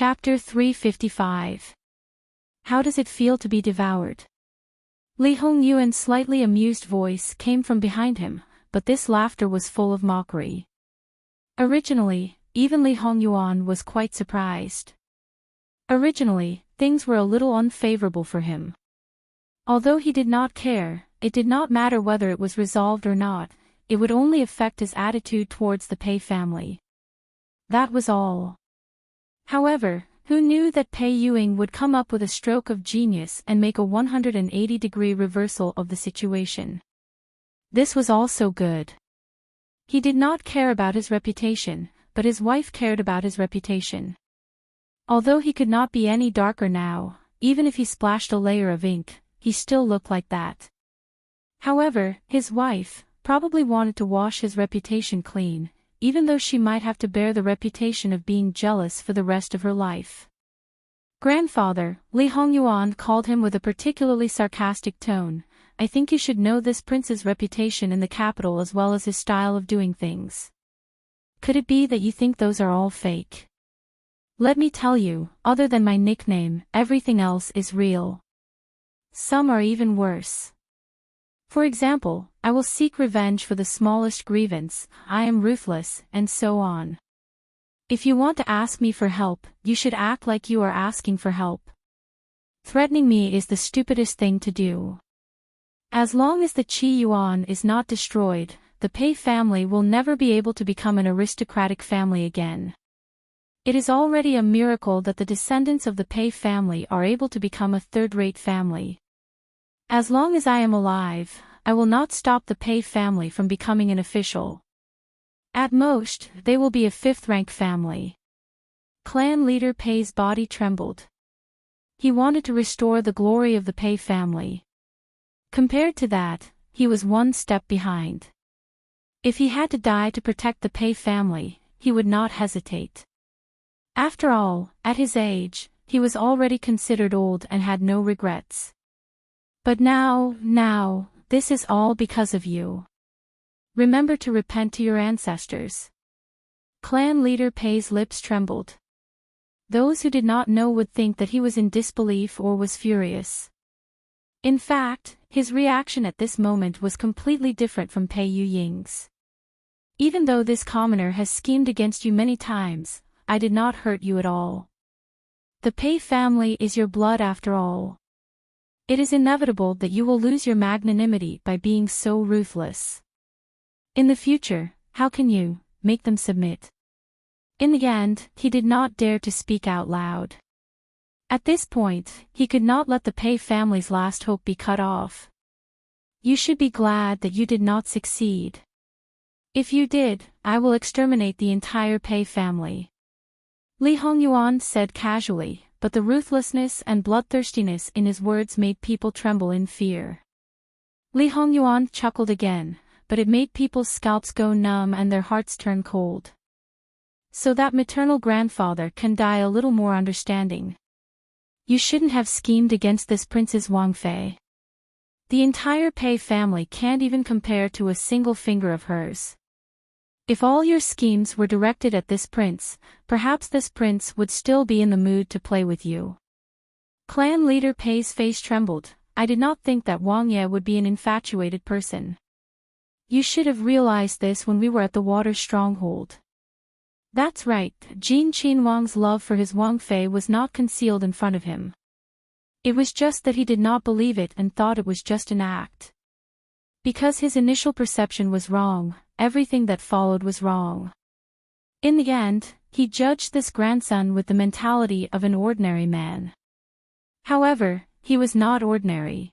Chapter 355. How does it feel to be devoured? Li Hongyuan's slightly amused voice came from behind him, but this laughter was full of mockery. Originally, even Li Hongyuan was quite surprised. Originally, things were a little unfavorable for him. Although he did not care, it did not matter whether it was resolved or not, it would only affect his attitude towards the Pei family. That was all. However, who knew that Pei Yuing would come up with a stroke of genius and make a 180-degree reversal of the situation? This was also good. He did not care about his reputation, but his wife cared about his reputation. Although he could not be any darker now, even if he splashed a layer of ink, he still looked like that. However, his wife probably wanted to wash his reputation clean, even though she might have to bear the reputation of being jealous for the rest of her life. Grandfather, Li Hongyuan called him with a particularly sarcastic tone. I think you should know this prince's reputation in the capital as well as his style of doing things. Could it be that you think those are all fake? Let me tell you, other than my nickname, everything else is real. Some are even worse. For example, I will seek revenge for the smallest grievance, I am ruthless, and so on. If you want to ask me for help, you should act like you are asking for help. Threatening me is the stupidest thing to do. As long as the Qi Yuan is not destroyed, the Pei family will never be able to become an aristocratic family again. It is already a miracle that the descendants of the Pei family are able to become a third-rate family. As long as I am alive, I will not stop the Pei family from becoming an official. At most, they will be a fifth-rank family. Clan leader Pei's body trembled. He wanted to restore the glory of the Pei family. Compared to that, he was one step behind. If he had to die to protect the Pei family, he would not hesitate. After all, at his age, he was already considered old and had no regrets. But now, this is all because of you. Remember to repent to your ancestors. Clan leader Pei's lips trembled. Those who did not know would think that he was in disbelief or was furious. In fact, his reaction at this moment was completely different from Pei Yuying's. Even though this commoner has schemed against you many times, I did not hurt you at all. The Pei family is your blood after all. It is inevitable that you will lose your magnanimity by being so ruthless. In the future, how can you make them submit? In the end, he did not dare to speak out loud. At this point, he could not let the Pei family's last hope be cut off. You should be glad that you did not succeed. If you did, I will exterminate the entire Pei family. Li Hongyuan said casually, but the ruthlessness and bloodthirstiness in his words made people tremble in fear. Li Hongyuan chuckled again, but it made people's scalps go numb and their hearts turn cold. So that maternal grandfather can die a little more understanding. You shouldn't have schemed against this Princess Wang Fei. The entire Pei family can't even compare to a single finger of hers. If all your schemes were directed at this prince, perhaps this prince would still be in the mood to play with you. Clan leader Pei's face trembled. I did not think that Wang Ye would be an infatuated person. You should have realized this when we were at the water stronghold. That's right, Jin Qinhuang's love for his Wang Fei was not concealed in front of him. It was just that he did not believe it and thought it was just an act. Because his initial perception was wrong, everything that followed was wrong. In the end, he judged this grandson with the mentality of an ordinary man. However, he was not ordinary.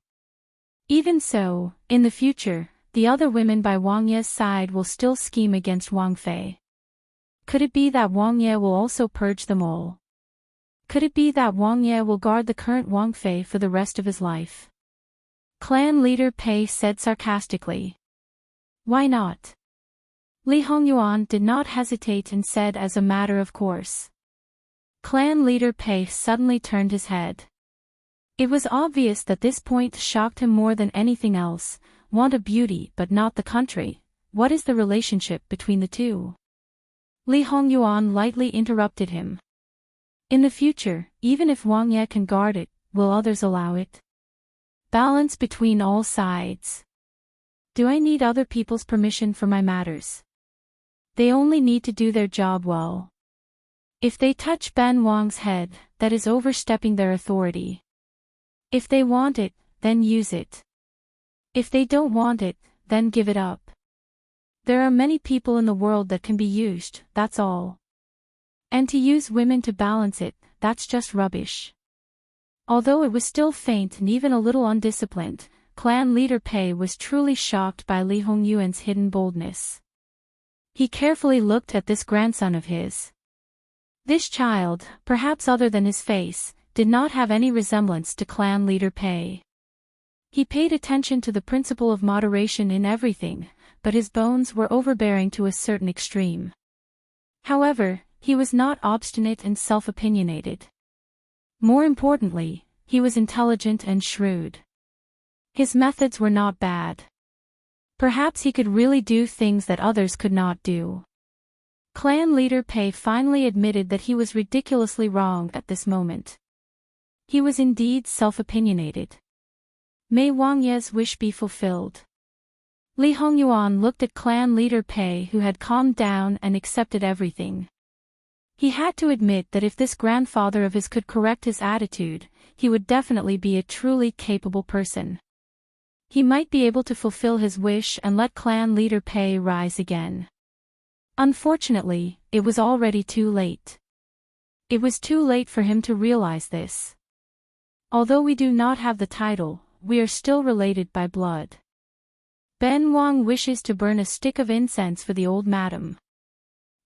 Even so, in the future, the other women by Wang Ye's side will still scheme against Wang Fei. Could it be that Wang Ye will also purge them all? Could it be that Wang Ye will guard the current Wang Fei for the rest of his life? Clan leader Pei said sarcastically. Why not? Li Hongyuan did not hesitate and said as a matter of course. Clan leader Pei suddenly turned his head. It was obvious that this point shocked him more than anything else. Want a beauty but not the country. What is the relationship between the two? Li Hongyuan lightly interrupted him. In the future, even if Wang Ye can guard it, will others allow it? Balance between all sides. Do I need other people's permission for my matters? They only need to do their job well. If they touch Ben Wang's head, that is overstepping their authority. If they want it, then use it. If they don't want it, then give it up. There are many people in the world that can be used, that's all. And to use women to balance it, that's just rubbish. Although it was still faint and even a little undisciplined, clan leader Pei was truly shocked by Li Hongyuan's hidden boldness. He carefully looked at this grandson of his. This child, perhaps other than his face, did not have any resemblance to clan leader Pei. He paid attention to the principle of moderation in everything, but his bones were overbearing to a certain extreme. However, he was not obstinate and self-opinionated. More importantly, he was intelligent and shrewd. His methods were not bad. Perhaps he could really do things that others could not do. Clan leader Pei finally admitted that he was ridiculously wrong at this moment. He was indeed self-opinionated. May Wang Ye's wish be fulfilled. Li Hongyuan looked at clan leader Pei, who had calmed down and accepted everything. He had to admit that if this grandfather of his could correct his attitude, he would definitely be a truly capable person. He might be able to fulfill his wish and let clan leader Pei rise again. Unfortunately, it was already too late. It was too late for him to realize this. Although we do not have the title, we are still related by blood. Ben Wang wishes to burn a stick of incense for the old madam.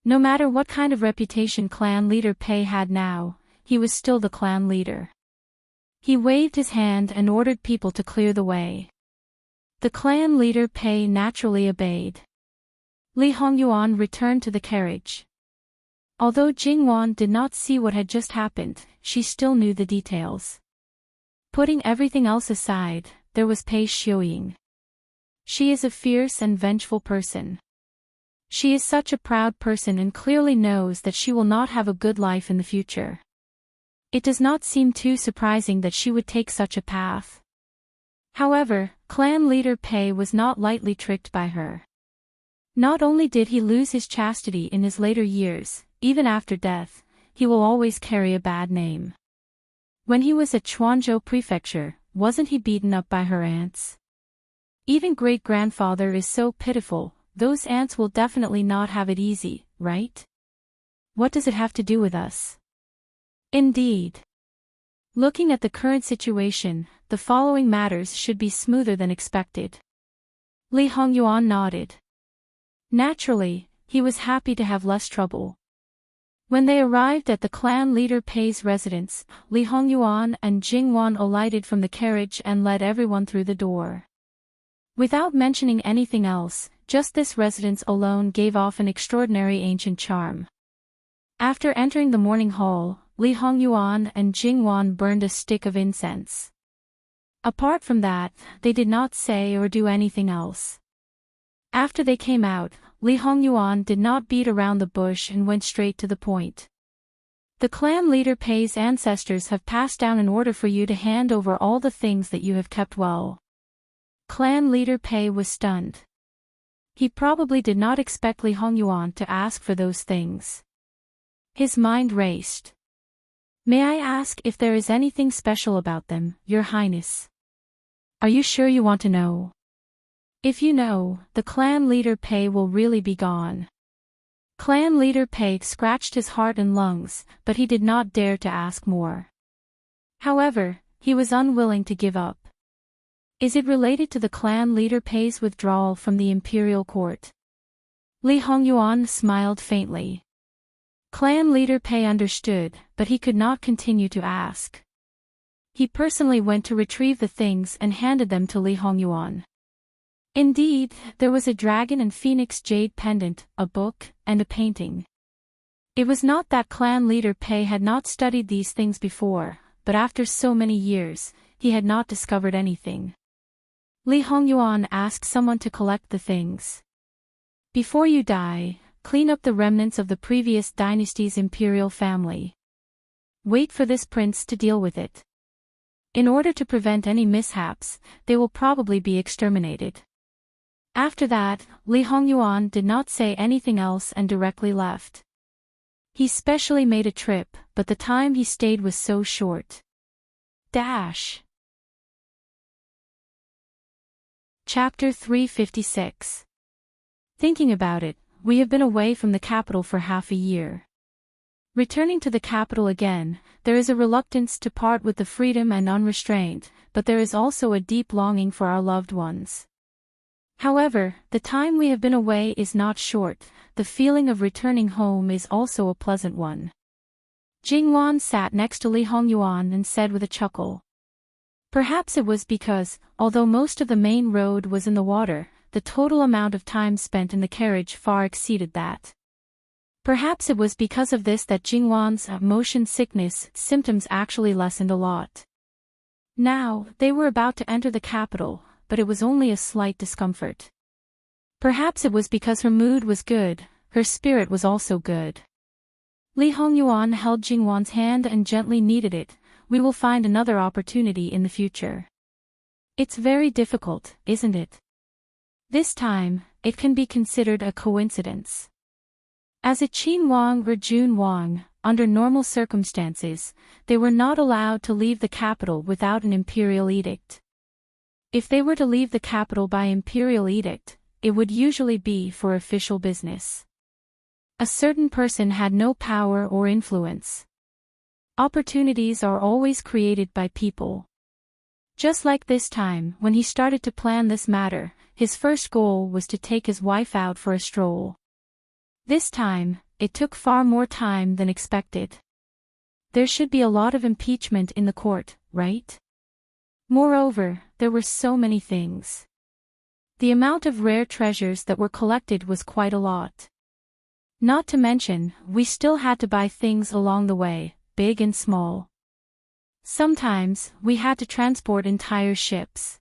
No matter what kind of reputation clan leader Pei had now, he was still the clan leader. He waved his hand and ordered people to clear the way. The clan leader Pei naturally obeyed. Li Hongyuan returned to the carriage. Although Jingwan did not see what had just happened, she still knew the details. Putting everything else aside, there was Pei Xiuying. She is a fierce and vengeful person. She is such a proud person and clearly knows that she will not have a good life in the future. It does not seem too surprising that she would take such a path. However, clan leader Pei was not lightly tricked by her. Not only did he lose his chastity in his later years, even after death, he will always carry a bad name. When he was at Chuanzhou Prefecture, wasn't he beaten up by her aunts? Even great-grandfather is so pitiful, those aunts will definitely not have it easy, right? What does it have to do with us? Indeed. Looking at the current situation, the following matters should be smoother than expected. Li Hongyuan nodded. Naturally, he was happy to have less trouble. When they arrived at the clan leader Pei's residence, Li Hongyuan and Jingwan alighted from the carriage and led everyone through the door. Without mentioning anything else, just this residence alone gave off an extraordinary ancient charm. After entering the morning hall, Li Hongyuan and Jingwan burned a stick of incense. Apart from that, they did not say or do anything else. After they came out, Li Hongyuan did not beat around the bush and went straight to the point. The clan leader Pei's ancestors have passed down an order for you to hand over all the things that you have kept well. Clan leader Pei was stunned. He probably did not expect Li Hongyuan to ask for those things. His mind raced. May I ask if there is anything special about them, Your Highness? Are you sure you want to know? If you know, the clan leader Pei will really be gone. Clan leader Pei scratched his heart and lungs, but he did not dare to ask more. However, he was unwilling to give up. Is it related to the clan leader Pei's withdrawal from the imperial court? Li Hongyuan smiled faintly. Clan leader Pei understood, but he could not continue to ask. He personally went to retrieve the things and handed them to Li Hongyuan. Indeed, there was a dragon and phoenix jade pendant, a book, and a painting. It was not that clan leader Pei had not studied these things before, but after so many years, he had not discovered anything. Li Hongyuan asked someone to collect the things. Before you die, clean up the remnants of the previous dynasty's imperial family. Wait for this prince to deal with it. In order to prevent any mishaps, they will probably be exterminated. After that, Li Hongyuan did not say anything else and directly left. He specially made a trip, but the time he stayed was so short. Chapter 356. Thinking about it, we have been away from the capital for half a year. Returning to the capital again, there is a reluctance to part with the freedom and unrestraint, but there is also a deep longing for our loved ones. However, the time we have been away is not short, the feeling of returning home is also a pleasant one. Jingwan sat next to Li Hongyuan and said with a chuckle. Perhaps it was because, although most of the main road was in the water, the total amount of time spent in the carriage far exceeded that. Perhaps it was because of this that Jingwan's motion sickness symptoms actually lessened a lot. Now, they were about to enter the capital, but it was only a slight discomfort. Perhaps it was because her mood was good, her spirit was also good. Li Hongyuan held Jingwan's hand and gently kneaded it. We will find another opportunity in the future. It's very difficult, isn't it? This time, it can be considered a coincidence. As a Qin Wang or Jun Wang, under normal circumstances, they were not allowed to leave the capital without an imperial edict. If they were to leave the capital by imperial edict, it would usually be for official business. A certain person had no power or influence. Opportunities are always created by people. Just like this time, when he started to plan this matter, his first goal was to take his wife out for a stroll. This time, it took far more time than expected. There should be a lot of impeachment in the court, right? Moreover, there were so many things. The amount of rare treasures that were collected was quite a lot. Not to mention, we still had to buy things along the way, big and small. Sometimes, we had to transport entire ships.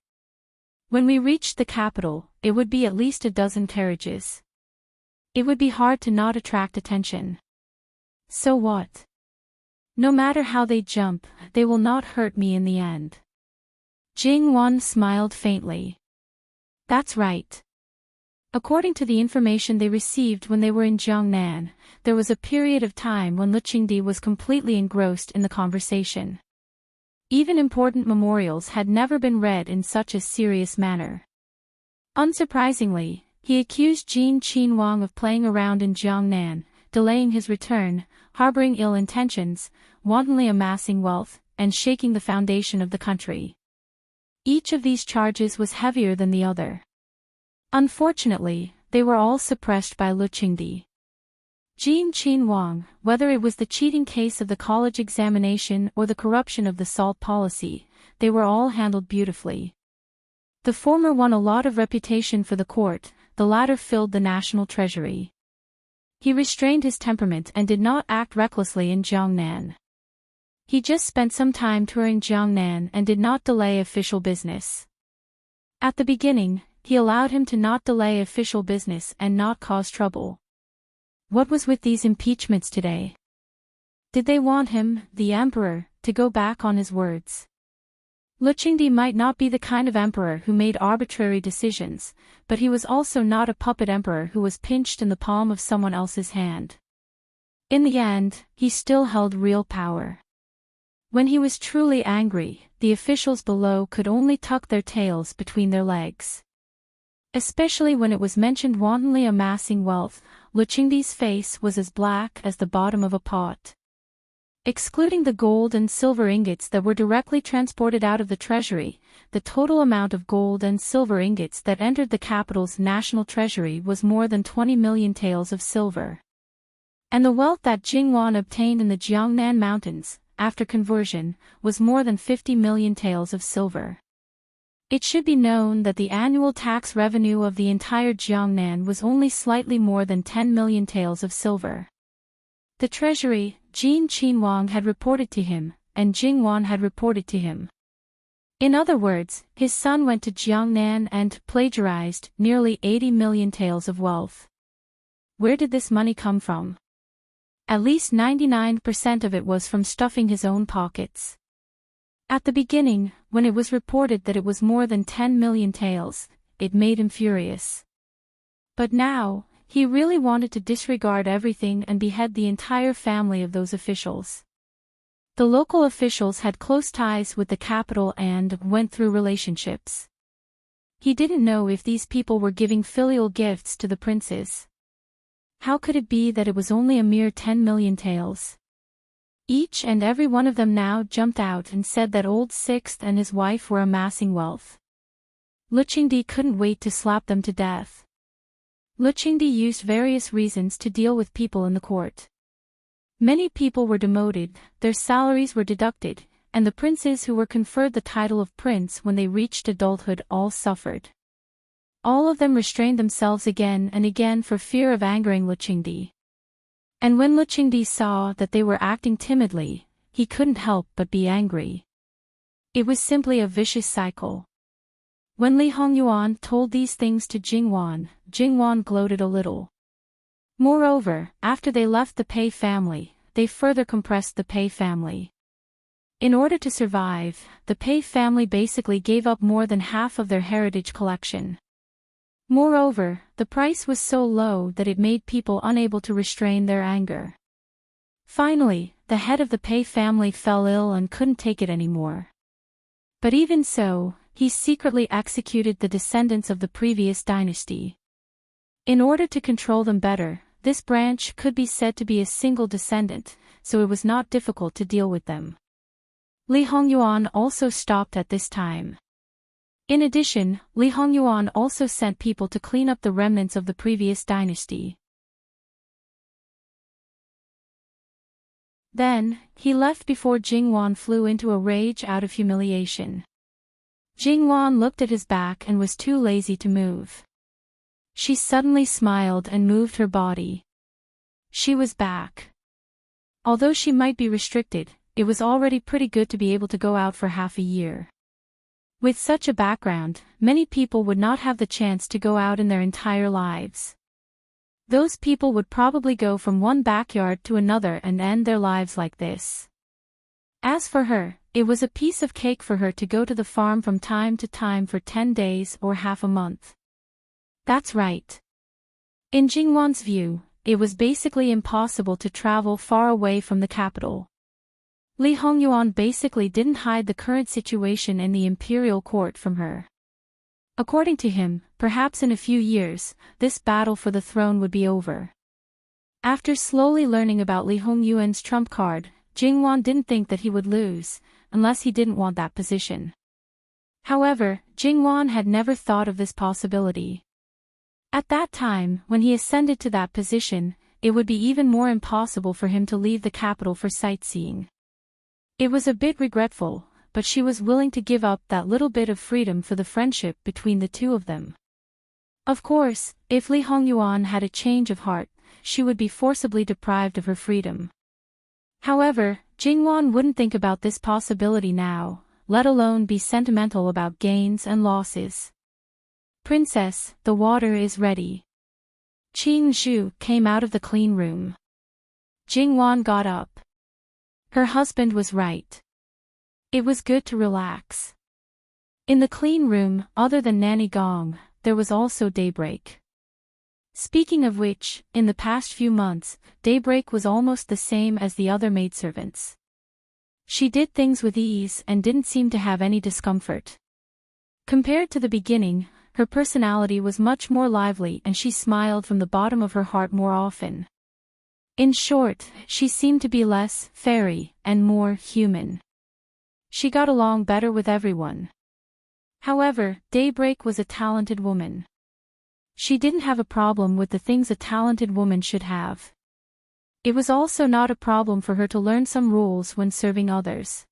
When we reached the capital, it would be at least a dozen carriages. It would be hard to not attract attention. So what? No matter how they jump, they will not hurt me in the end. Jingwan smiled faintly. That's right. According to the information they received when they were in Jiangnan, there was a period of time when Luqingdi was completely engrossed in the conversation. Even important memorials had never been read in such a serious manner. Unsurprisingly, he accused Jin Qinwang of playing around in Jiangnan, delaying his return, harboring ill intentions, wantonly amassing wealth, and shaking the foundation of the country. Each of these charges was heavier than the other. Unfortunately, they were all suppressed by Luqingdi. Jin Qinwang, whether it was the cheating case of the college examination or the corruption of the salt policy, they were all handled beautifully. The former won a lot of reputation for the court, the latter filled the national treasury. He restrained his temperament and did not act recklessly in Jiangnan. He just spent some time touring Jiangnan and did not delay official business. At the beginning, he allowed him to not delay official business and not cause trouble. What was with these impeachments today? Did they want him, the emperor, to go back on his words? Luqingdi might not be the kind of emperor who made arbitrary decisions, but he was also not a puppet emperor who was pinched in the palm of someone else's hand. In the end, he still held real power. When he was truly angry, the officials below could only tuck their tails between their legs. Especially when it was mentioned wantonly amassing wealth, Luqingdi's face was as black as the bottom of a pot. Excluding the gold and silver ingots that were directly transported out of the treasury, the total amount of gold and silver ingots that entered the capital's national treasury was more than 20 million taels of silver. And the wealth that Jingwan obtained in the Jiangnan mountains, after conversion, was more than 50 million taels of silver. It should be known that the annual tax revenue of the entire Jiangnan was only slightly more than 10 million taels of silver. The treasury, Jin Qinwang had reported to him, and Jingwan had reported to him. In other words, his son went to Jiangnan and plagiarized nearly 80 million taels of wealth. Where did this money come from? At least 99% of it was from stuffing his own pockets. At the beginning, when it was reported that it was more than 10 million taels, it made him furious. But now, he really wanted to disregard everything and behead the entire family of those officials. The local officials had close ties with the capital and went through relationships. He didn't know if these people were giving filial gifts to the princes. How could it be that it was only a mere 10 million taels? Each and every one of them now jumped out and said that Old Sixth and his wife were amassing wealth. Luchingdi couldn't wait to slap them to death. Luchingdi used various reasons to deal with people in the court. Many people were demoted, their salaries were deducted, and the princes who were conferred the title of prince when they reached adulthood all suffered. All of them restrained themselves again and again for fear of angering Luchingdi. And when Luchingdi saw that they were acting timidly, he couldn't help but be angry. It was simply a vicious cycle. When Li Hongyuan told these things to Jingwan gloated a little. Moreover, after they left the Pei family, they further compressed the Pei family. In order to survive, the Pei family basically gave up more than half of their heritage collection. Moreover, the price was so low that it made people unable to restrain their anger. Finally, the head of the Pei family fell ill and couldn't take it anymore. But even so, he secretly executed the descendants of the previous dynasty. In order to control them better, this branch could be said to be a single descendant, so it was not difficult to deal with them. Li Hongyuan also stopped at this time. In addition, Li Hongyuan also sent people to clean up the remnants of the previous dynasty. Then, he left before Jingwan flew into a rage out of humiliation. Jingwan looked at his back and was too lazy to move. She suddenly smiled and moved her body. She was back. Although she might be restricted, it was already pretty good to be able to go out for half a year. With such a background, many people would not have the chance to go out in their entire lives. Those people would probably go from one backyard to another and end their lives like this. As for her, it was a piece of cake for her to go to the farm from time to time for 10 days or half a month. That's right. In Jingwan's view, it was basically impossible to travel far away from the capital. Li Hongyuan basically didn't hide the current situation in the imperial court from her. According to him, perhaps in a few years, this battle for the throne would be over. After slowly learning about Li Hongyuan's trump card, Jingwan didn't think that he would lose, unless he didn't want that position. However, Jingwan had never thought of this possibility. At that time, when he ascended to that position, it would be even more impossible for him to leave the capital for sightseeing. It was a bit regretful, but she was willing to give up that little bit of freedom for the friendship between the two of them. Of course, if Li Hongyuan had a change of heart, she would be forcibly deprived of her freedom. However, Jingwan wouldn't think about this possibility now, let alone be sentimental about gains and losses. Princess, the water is ready. Qing Zhu came out of the clean room. Jingwan got up. Her husband was right. It was good to relax. In the clean room, other than Nanny Gong, there was also Daybreak. Speaking of which, in the past few months, Daybreak was almost the same as the other maidservants. She did things with ease and didn't seem to have any discomfort. Compared to the beginning, her personality was much more lively and she smiled from the bottom of her heart more often. In short, she seemed to be less fairy and more human. She got along better with everyone. However, Daybreak was a talented woman. She didn't have a problem with the things a talented woman should have. It was also not a problem for her to learn some rules when serving others.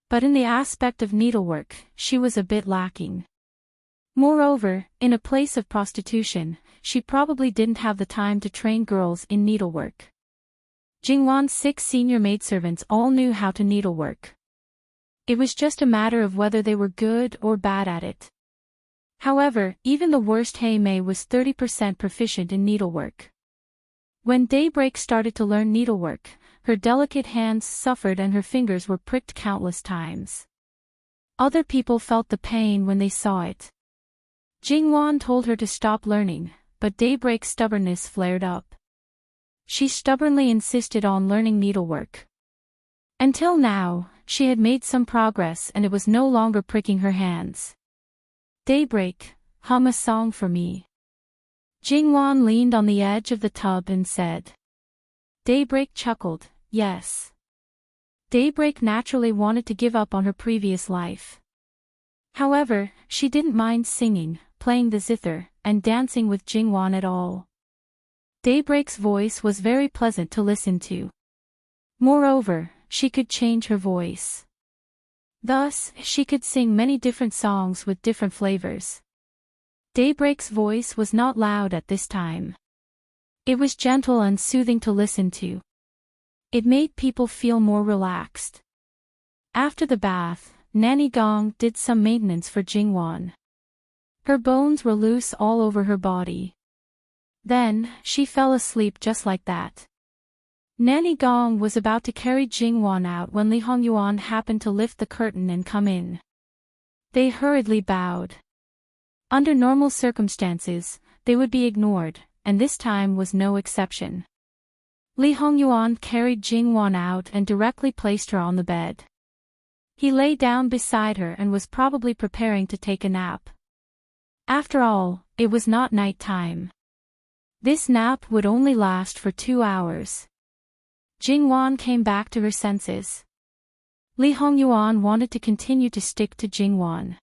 But in the aspect of needlework, she was a bit lacking. Moreover, in a place of prostitution, she probably didn't have the time to train girls in needlework. Jingwan's 6 senior maidservants all knew how to needlework. It was just a matter of whether they were good or bad at it. However, even the worst Hei Mei was 30% proficient in needlework. When Daybreak started to learn needlework, her delicate hands suffered and her fingers were pricked countless times. Other people felt the pain when they saw it. Jingwan told her to stop learning, but Daybreak's stubbornness flared up. She stubbornly insisted on learning needlework. Until now, she had made some progress and it was no longer pricking her hands. Daybreak, hum a song for me. Jingwan leaned on the edge of the tub and said. Daybreak chuckled, yes. Daybreak naturally wanted to give up on her previous life. However, she didn't mind singing, playing the zither, and dancing with Jingwan at all. Daybreak's voice was very pleasant to listen to. Moreover, she could change her voice. Thus, she could sing many different songs with different flavors. Daybreak's voice was not loud at this time. It was gentle and soothing to listen to. It made people feel more relaxed. After the bath, Nanny Gong did some maintenance for Jingwan. Her bones were loose all over her body. Then, she fell asleep just like that. Nanny Gong was about to carry Jingwan out when Li Hongyuan happened to lift the curtain and come in. They hurriedly bowed. Under normal circumstances, they would be ignored, and this time was no exception. Li Hongyuan carried Jingwan out and directly placed her on the bed. He lay down beside her and was probably preparing to take a nap. After all, it was not night time. This nap would only last for 2 hours. Jingwan came back to her senses. Li Hongyuan wanted to continue to stick to Jingwan.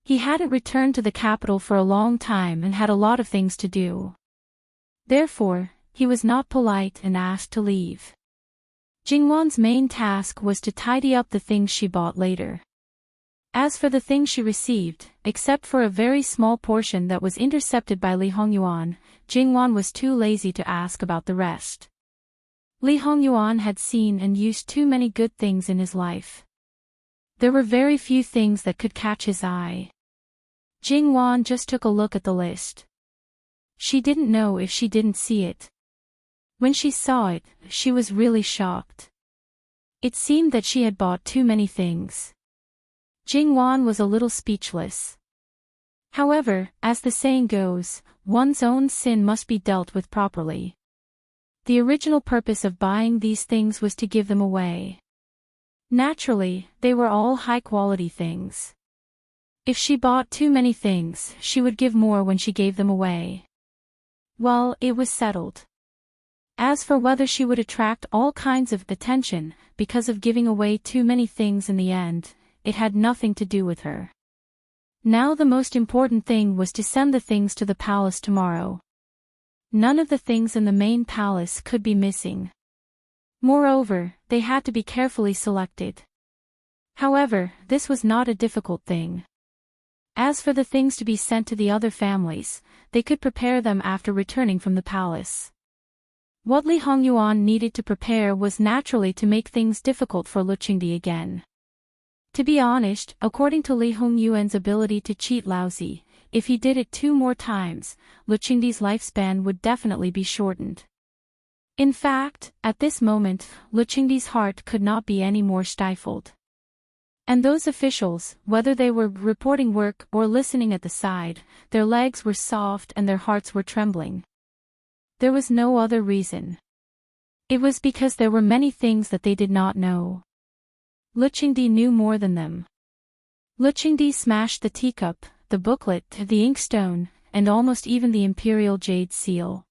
He hadn't returned to the capital for a long time and had a lot of things to do. Therefore, he was not polite and asked to leave. Jingwan's main task was to tidy up the things she bought later. As for the things she received, except for a very small portion that was intercepted by Li Hongyuan, Jingwan was too lazy to ask about the rest. Li Hongyuan had seen and used too many good things in his life. There were very few things that could catch his eye. Jingwan just took a look at the list. She didn't know if she didn't see it. When she saw it, she was really shocked. It seemed that she had bought too many things. Jingwan was a little speechless. However, as the saying goes, one's own sin must be dealt with properly. The original purpose of buying these things was to give them away. Naturally, they were all high-quality things. If she bought too many things, she would give more when she gave them away. Well, it was settled. As for whether she would attract all kinds of attention because of giving away too many things in the end, it had nothing to do with her. Now the most important thing was to send the things to the palace tomorrow. None of the things in the main palace could be missing. Moreover, they had to be carefully selected. However, this was not a difficult thing. As for the things to be sent to the other families, they could prepare them after returning from the palace. What Li Hongyuan needed to prepare was naturally to make things difficult for Luqingdi again. To be honest, according to Li Hongyuan's ability to cheat lousy, if he did it 2 more times, Luqingdi's lifespan would definitely be shortened. In fact, at this moment, Luqingdi's heart could not be any more stifled. And those officials, whether they were reporting work or listening at the side, their legs were soft and their hearts were trembling. There was no other reason. It was because there were many things that they did not know. Luqingdi knew more than them. Luqingdi smashed the teacup, the booklet, the inkstone, and almost even the imperial jade seal.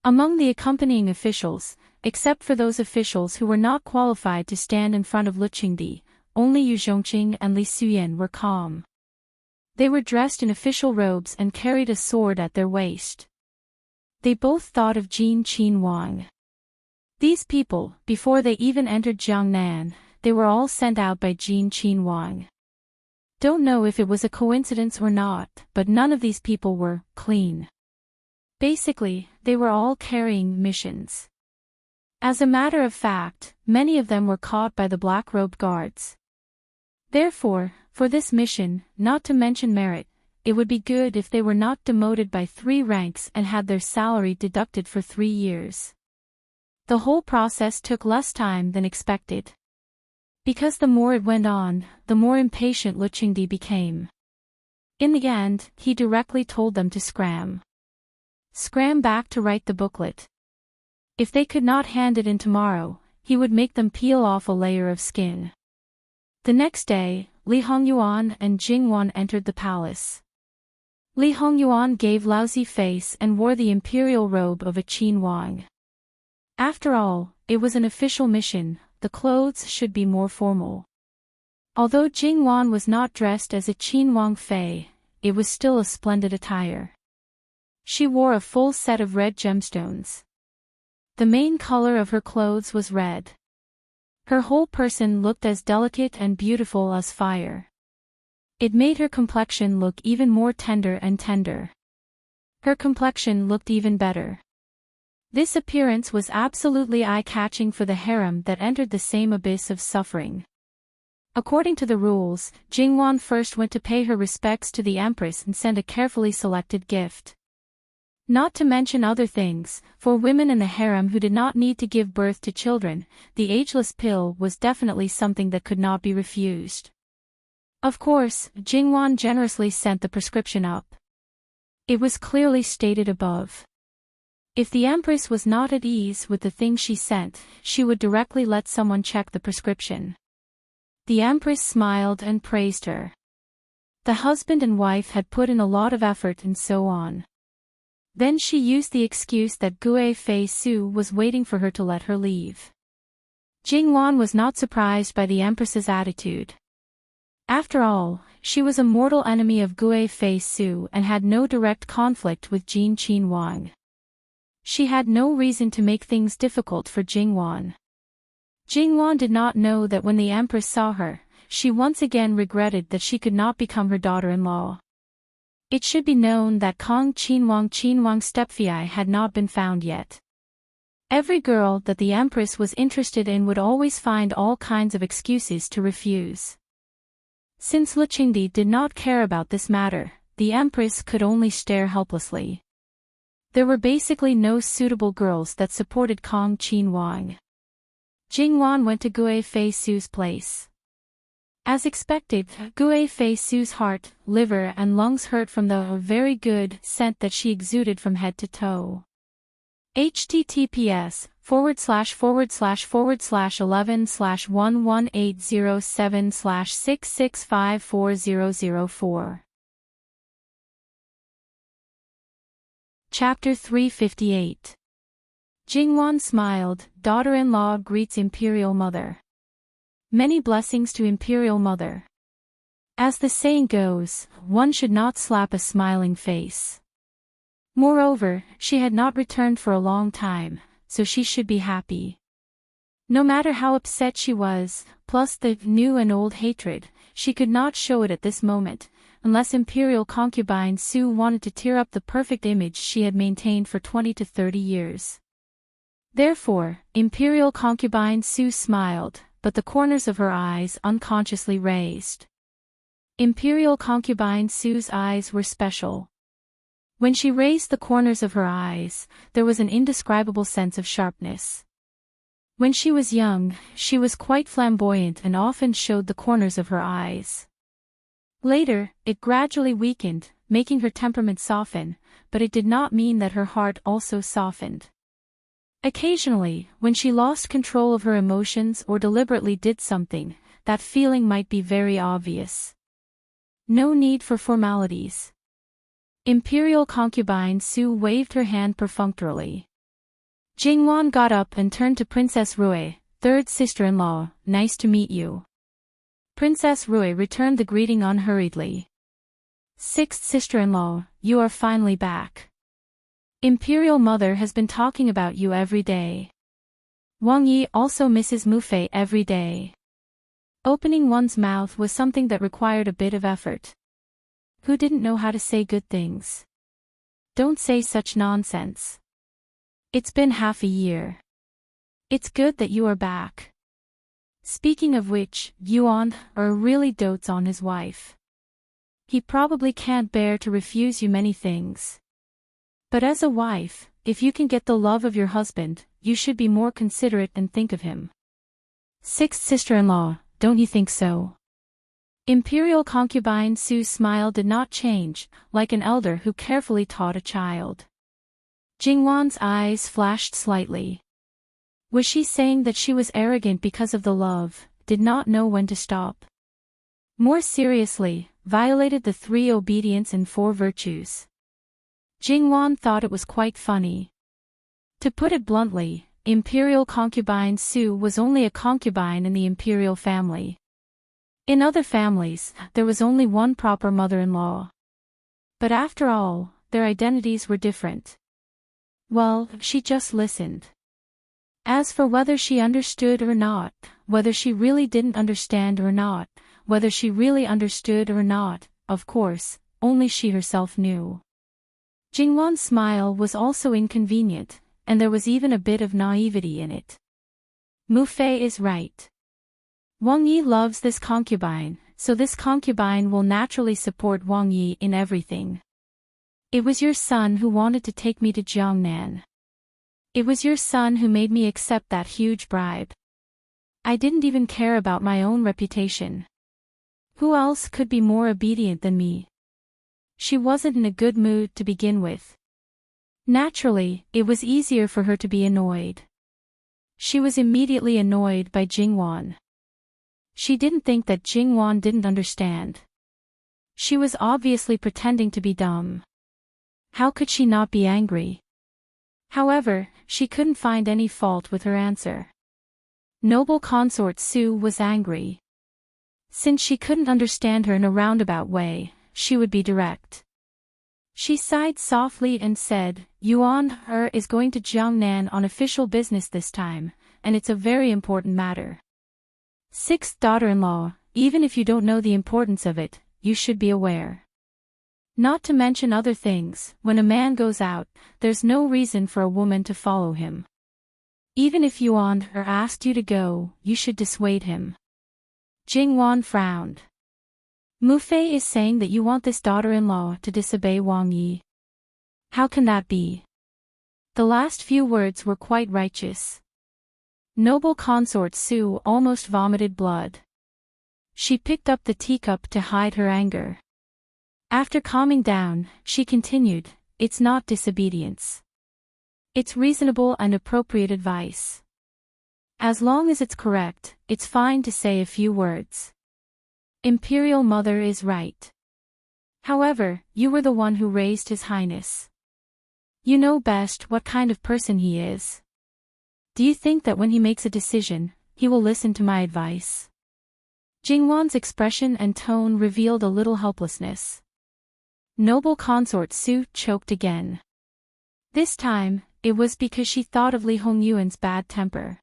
Among the accompanying officials, except for those officials who were not qualified to stand in front of Luqingdi, only Yu Zhongqing and Li Suyan were calm. They were dressed in official robes and carried a sword at their waist. They both thought of Jin Qin Wang. These people, before they even entered Jiangnan, they were all sent out by Jin Qin Wang. Don't know if it was a coincidence or not, but none of these people were clean. Basically, they were all carrying missions. As a matter of fact, many of them were caught by the black-robed guards. Therefore, for this mission, not to mention merit, it would be good if they were not demoted by 3 ranks and had their salary deducted for 3 years. The whole process took less time than expected. Because the more it went on, the more impatient Luchingdi became. In the end, he directly told them to scram back to write the booklet. If they could not hand it in tomorrow, he would make them peel off a layer of skin. The next day, Li Hongyuan and Jingwan entered the palace. Li Hongyuan gave lousy face and wore the imperial robe of a Qin Wang. After all, it was an official mission, the clothes should be more formal. Although Jingwan was not dressed as a Qin Wang Fei, it was still a splendid attire. She wore a full set of red gemstones. The main color of her clothes was red. Her whole person looked as delicate and beautiful as fire. It made her complexion look even more tender and tender. Her complexion looked even better. This appearance was absolutely eye-catching for the harem that entered the same abyss of suffering. According to the rules, Jingwan first went to pay her respects to the empress and sent a carefully selected gift. Not to mention other things, for women in the harem who did not need to give birth to children, the ageless pill was definitely something that could not be refused. Of course, Jingwan generously sent the prescription up. It was clearly stated above. If the empress was not at ease with the thing she sent, she would directly let someone check the prescription. The empress smiled and praised her. The husband and wife had put in a lot of effort and so on. Then she used the excuse that Gue Fei Su was waiting for her to let her leave. Jingwan was not surprised by the empress's attitude. After all, she was a mortal enemy of Gue Fei Su and had no direct conflict with Jin Qin Wang. She had no reason to make things difficult for Jingwan. Jingwan did not know that when the empress saw her, she once again regretted that she could not become her daughter-in-law. It should be known that Kong Qinwang's stepfii had not been found yet. Every girl that the empress was interested in would always find all kinds of excuses to refuse. Since Luchingdi did not care about this matter, the empress could only stare helplessly. There were basically no suitable girls that supported Kong Qinwang. Jingwan went to Gue Fei Su's place. As expected, Gue Fei Su's heart, liver and lungs hurt from the very good scent that she exuded from head to toe. https://11/11807/6654004. Chapter 358. Jingwan smiled. Daughter-in-law greets Imperial Mother. Many blessings to Imperial Mother. As the saying goes, one should not slap a smiling face. Moreover, she had not returned for a long time, so she should be happy. No matter how upset she was, plus the new and old hatred, she could not show it at this moment, unless Imperial concubine Su wanted to tear up the perfect image she had maintained for 20 to 30 years. Therefore, Imperial concubine Su smiled, but the corners of her eyes unconsciously raised. Imperial concubine Su's eyes were special. When she raised the corners of her eyes, there was an indescribable sense of sharpness. When she was young, she was quite flamboyant and often showed the corners of her eyes. Later, it gradually weakened, making her temperament soften, but it did not mean that her heart also softened. Occasionally, when she lost control of her emotions or deliberately did something, that feeling might be very obvious. No need for formalities. Imperial concubine Su waved her hand perfunctorily. Jingwan got up and turned to Princess Rui, third sister-in-law, nice to meet you. Princess Rui returned the greeting unhurriedly. Sixth sister-in-law, you are finally back. Imperial Mother has been talking about you every day. Wang Yi also misses Mufei every day. Opening one's mouth was something that required a bit of effort. Who didn't know how to say good things? Don't say such nonsense. It's been half a year. It's good that you are back. Speaking of which, Yuan really dotes on his wife. He probably can't bear to refuse you many things. But as a wife, if you can get the love of your husband, you should be more considerate and think of him. Sixth sister-in-law, don't you think so? Imperial concubine Su's smile did not change, like an elder who carefully taught a child. Jingwan's eyes flashed slightly. Was she saying that she was arrogant because of the love, did not know when to stop? More seriously, violated the 3 obedience and 4 virtues. Jingwan thought it was quite funny. To put it bluntly, Imperial concubine Su was only a concubine in the imperial family. In other families, there was only one proper mother-in-law. But after all, their identities were different. Well, she just listened. As for whether she understood or not, whether she really didn't understand or not, whether she really understood or not, of course, only she herself knew. Jingwan's smile was also inconvenient, and there was even a bit of naivety in it. Mu Fei is right. Wang Yi loves this concubine, so this concubine will naturally support Wang Yi in everything. It was your son who wanted to take me to Jiangnan. It was your son who made me accept that huge bribe. I didn't even care about my own reputation. Who else could be more obedient than me? She wasn't in a good mood to begin with. Naturally, it was easier for her to be annoyed. She was immediately annoyed by Jingwan. She didn't think that Jingwan didn't understand. She was obviously pretending to be dumb. How could she not be angry? However, she couldn't find any fault with her answer. Noble consort Su was angry. Since she couldn't understand her in a roundabout way, she would be direct. She sighed softly and said, Yuan is going to Jiangnan on official business this time, and it's a very important matter. Sixth daughter-in-law, even if you don't know the importance of it, you should be aware. Not to mention other things, when a man goes out, there's no reason for a woman to follow him. Even if Yuan asked you to go, you should dissuade him. Jingwan frowned. Mu Fei is saying that you want this daughter-in-law to disobey Wang Yi. How can that be? The last few words were quite righteous. Noble consort Su almost vomited blood. She picked up the teacup to hide her anger. After calming down, she continued, it's not disobedience. It's reasonable and appropriate advice. As long as it's correct, it's fine to say a few words. Imperial Mother is right. However, you were the one who raised His Highness. You know best what kind of person he is. Do you think that when he makes a decision, he will listen to my advice? Jingwan's expression and tone revealed a little helplessness. Noble consort Su choked again. This time, it was because she thought of Li Hongyuan's bad temper.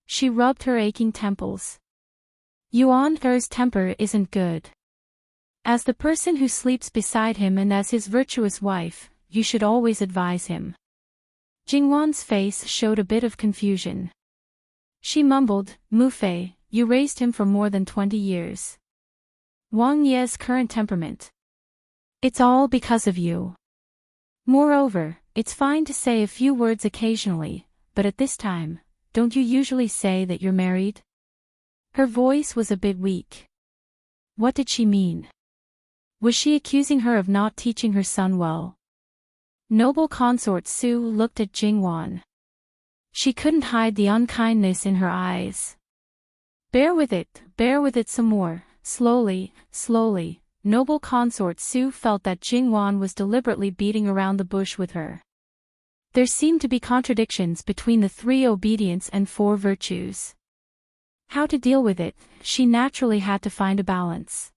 She rubbed her aching temples. Yuan Er's temper isn't good. As the person who sleeps beside him and as his virtuous wife, you should always advise him. Jingwan's face showed a bit of confusion. She mumbled, Mu Fei, you raised him for more than 20 years. Wang Ye's current temperament. It's all because of you. Moreover, it's fine to say a few words occasionally, but at this time, don't you usually say that you're married? Her voice was a bit weak. What did she mean? Was she accusing her of not teaching her son well? Noble consort Su looked at Jingwan. She couldn't hide the unkindness in her eyes. Bear with it some more, slowly, slowly. Noble consort Su felt that Jingwan was deliberately beating around the bush with her. There seemed to be contradictions between the 3 obedience and 4 virtues. How to deal with it, she naturally had to find a balance.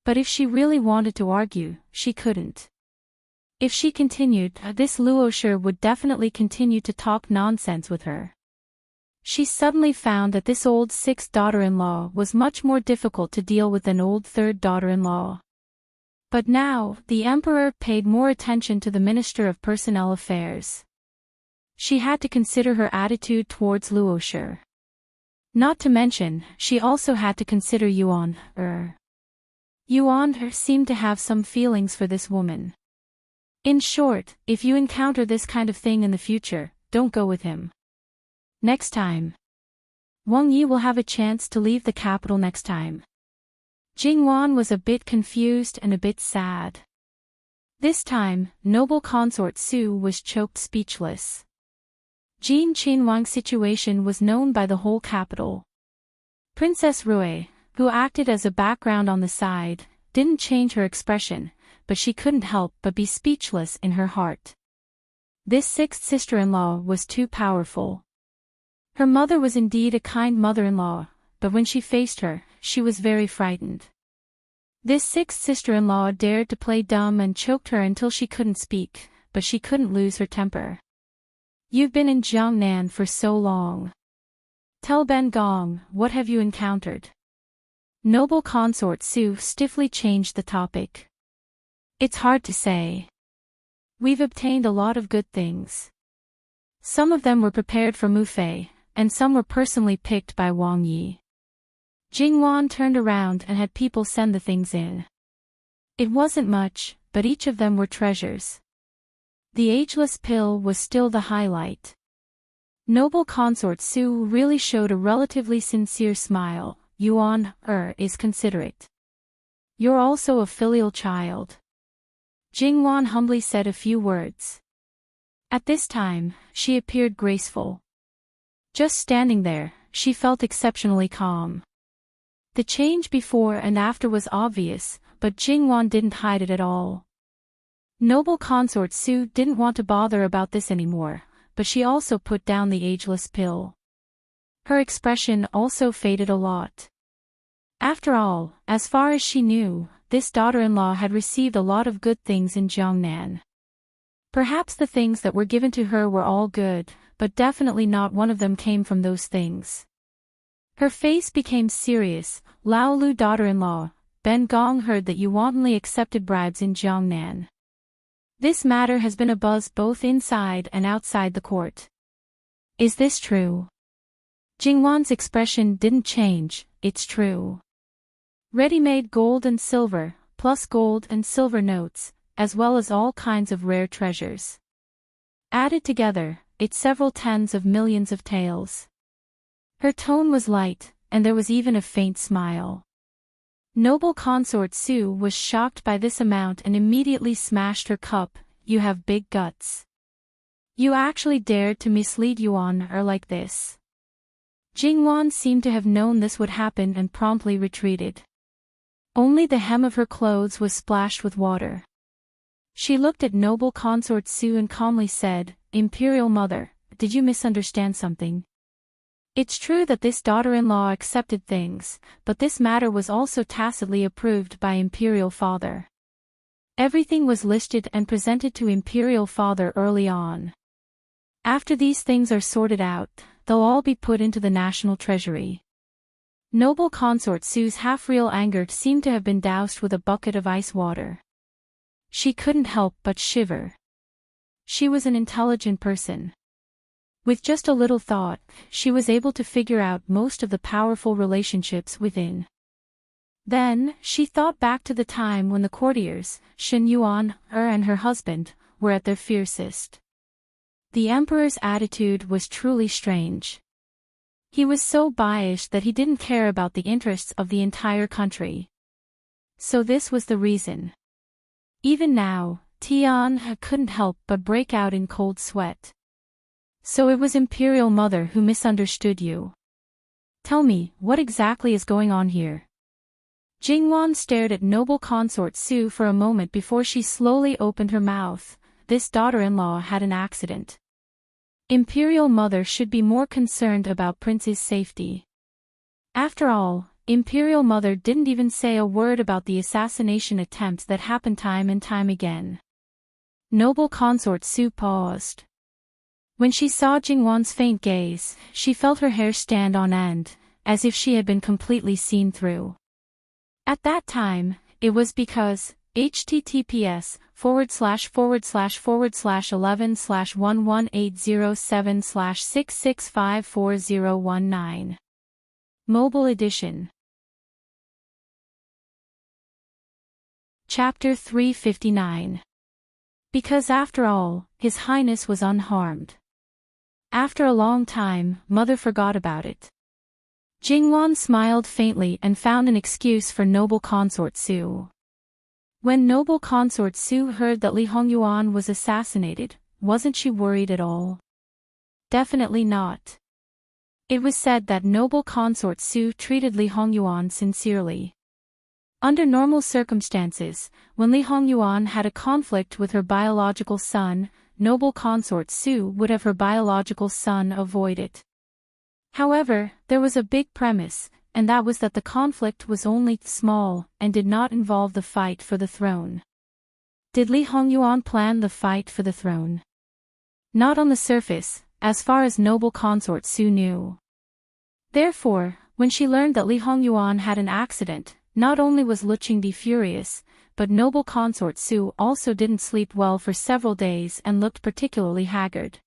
But if she really wanted to argue, she couldn't. If she continued, this Luosher would definitely continue to talk nonsense with her. She suddenly found that this old 6th daughter-in-law was much more difficult to deal with than old 3rd daughter-in-law. But now, the emperor paid more attention to the Minister of Personnel Affairs. She had to consider her attitude towards Luosher. Not to mention, she also had to consider Yuan. Yuan seemed to have some feelings for this woman. In short, if you encounter this kind of thing in the future, don't go with him. Next time. Wang Yi will have a chance to leave the capital next time. Jingwan was a bit confused and a bit sad. This time, noble consort Su was choked speechless. Jin Qinwang's situation was known by the whole capital. Princess Rui, who acted as a background on the side, didn't change her expression, but she couldn't help but be speechless in her heart. This sixth sister-in-law was too powerful. Her mother was indeed a kind mother-in-law, but when she faced her, she was very frightened. This sixth sister-in-law dared to play dumb and choked her until she couldn't speak, but she couldn't lose her temper. You've been in Jiangnan for so long. Tell Ben Gong, what have you encountered? Noble consort Su stiffly changed the topic. It's hard to say. We've obtained a lot of good things. Some of them were prepared for Mu Fei, and some were personally picked by Wang Yi. Jingwan turned around and had people send the things in. It wasn't much, but each of them were treasures. The ageless pill was still the highlight. Noble consort Su really showed a relatively sincere smile. Yuan is considerate. You're also a filial child. Jingwan humbly said a few words. At this time, she appeared graceful. Just standing there, she felt exceptionally calm. The change before and after was obvious, but Jingwan didn't hide it at all. Noble consort Su didn't want to bother about this anymore, but she also put down the ageless pill. Her expression also faded a lot. After all, as far as she knew, this daughter-in-law had received a lot of good things in Jiangnan. Perhaps the things that were given to her were all good, but definitely not one of them came from those things. Her face became serious. Lao Lu daughter-in-law, Ben Gong heard that you wantonly accepted bribes in Jiangnan. This matter has been abuzz both inside and outside the court. Is this true? Jingwan's expression didn't change. It's true. Ready-made gold and silver, plus gold and silver notes, as well as all kinds of rare treasures. Added together, it's several tens of millions of taels. Her tone was light, and there was even a faint smile. Noble consort Su was shocked by this amount and immediately smashed her cup. You have big guts. You actually dared to mislead Yuan like this. Jingwan seemed to have known this would happen and promptly retreated. Only the hem of her clothes was splashed with water. She looked at noble consort Su and calmly said, Imperial Mother, did you misunderstand something? It's true that this daughter-in-law accepted things, but this matter was also tacitly approved by Imperial Father. Everything was listed and presented to Imperial Father early on. After these things are sorted out, they'll all be put into the national treasury. Noble consort Su's half-real anger seemed to have been doused with a bucket of ice water. She couldn't help but shiver. She was an intelligent person. With just a little thought, she was able to figure out most of the powerful relationships within. Then, she thought back to the time when the courtiers, Shen Yuan, and her husband, were at their fiercest. The emperor's attitude was truly strange. He was so biased that he didn't care about the interests of the entire country. So this was the reason. Even now, Tian couldn't help but break out in cold sweat. So it was Imperial Mother who misunderstood you. Tell me, what exactly is going on here? Jingwan stared at noble consort Su for a moment before she slowly opened her mouth. This daughter-in-law had an accident. Imperial Mother should be more concerned about Prince's safety. After all, Imperial Mother didn't even say a word about the assassination attempts that happened time and time again. Noble consort Su paused. When she saw Jingwan's faint gaze, she felt her hair stand on end, as if she had been completely seen through. At that time, it was because https://11/118076654019. Mobile edition. Chapter 359. Because after all, His Highness was unharmed. After a long time, Mother forgot about it. Jingwan smiled faintly and found an excuse for noble consort Su. When noble consort Su heard that Li Hongyuan was assassinated, wasn't she worried at all? Definitely not. It was said that noble consort Su treated Li Hongyuan sincerely. Under normal circumstances, when Li Hongyuan had a conflict with her biological son, noble consort Su would have her biological son avoid it. However, there was a big premise, and that was that the conflict was only small and did not involve the fight for the throne. Did Li Hongyuan plan the fight for the throne? Not on the surface, as far as noble consort Su knew. Therefore, when she learned that Li Hongyuan had an accident, not only was Lu Qingdi furious, but noble consort Su also didn't sleep well for several days and looked particularly haggard.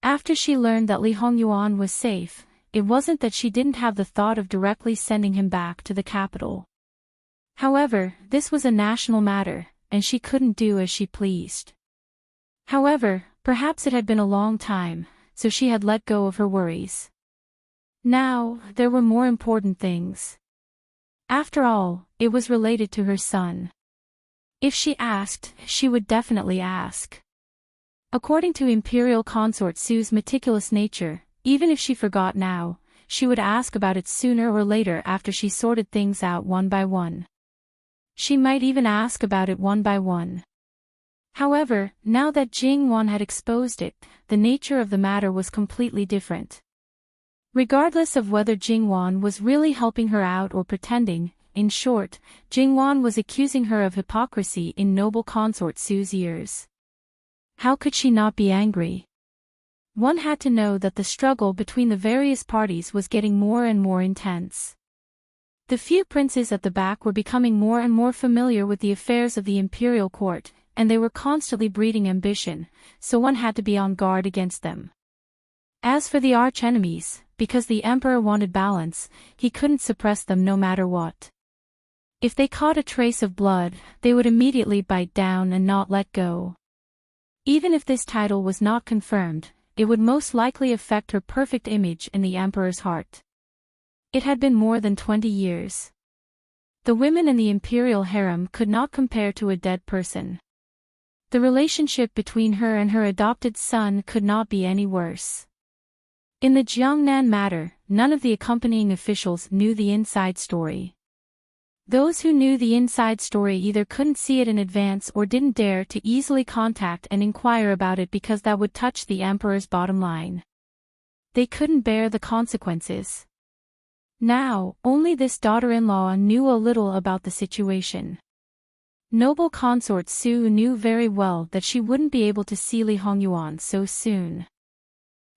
After she learned that Li Hongyuan was safe, it wasn't that she didn't have the thought of directly sending him back to the capital. However, this was a national matter, and she couldn't do as she pleased. However, perhaps it had been a long time, so she had let go of her worries. Now, there were more important things. After all, it was related to her son. If she asked, she would definitely ask. According to Imperial Consort Su's meticulous nature, even if she forgot now, she would ask about it sooner or later after she sorted things out one by one. She might even ask about it one by one. However, now that Jingwan had exposed it, the nature of the matter was completely different. Regardless of whether Jingwan was really helping her out or pretending, in short, Jingwan was accusing her of hypocrisy in noble consort Su's ears. How could she not be angry? One had to know that the struggle between the various parties was getting more and more intense. The few princes at the back were becoming more and more familiar with the affairs of the imperial court, and they were constantly breeding ambition, so one had to be on guard against them. As for the arch-enemies, because the emperor wanted balance, he couldn't suppress them no matter what. If they caught a trace of blood, they would immediately bite down and not let go. Even if this title was not confirmed, it would most likely affect her perfect image in the emperor's heart. It had been more than 20 years. The women in the imperial harem could not compare to a dead person. The relationship between her and her adopted son could not be any worse. In the Jiangnan matter, none of the accompanying officials knew the inside story. Those who knew the inside story either couldn't see it in advance or didn't dare to easily contact and inquire about it because that would touch the emperor's bottom line. They couldn't bear the consequences. Now, only this daughter-in-law knew a little about the situation. Noble consort Su knew very well that she wouldn't be able to see Li Hongyuan so soon.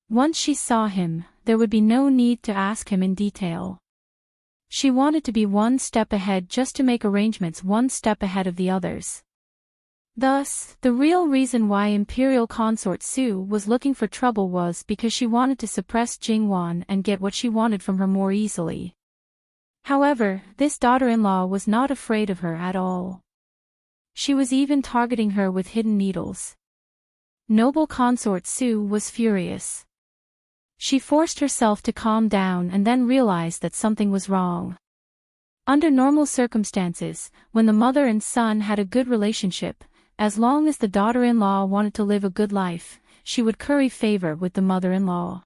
Once she saw him, there would be no need to ask him in detail. She wanted to be one step ahead just to make arrangements one step ahead of the others. Thus, the real reason why Imperial Consort Su was looking for trouble was because she wanted to suppress Jingwan and get what she wanted from her more easily. However, this daughter-in-law was not afraid of her at all. She was even targeting her with hidden needles. Noble Consort Su was furious. She forced herself to calm down and then realized that something was wrong. Under normal circumstances, when the mother and son had a good relationship, as long as the daughter-in-law wanted to live a good life, she would curry favor with the mother-in-law.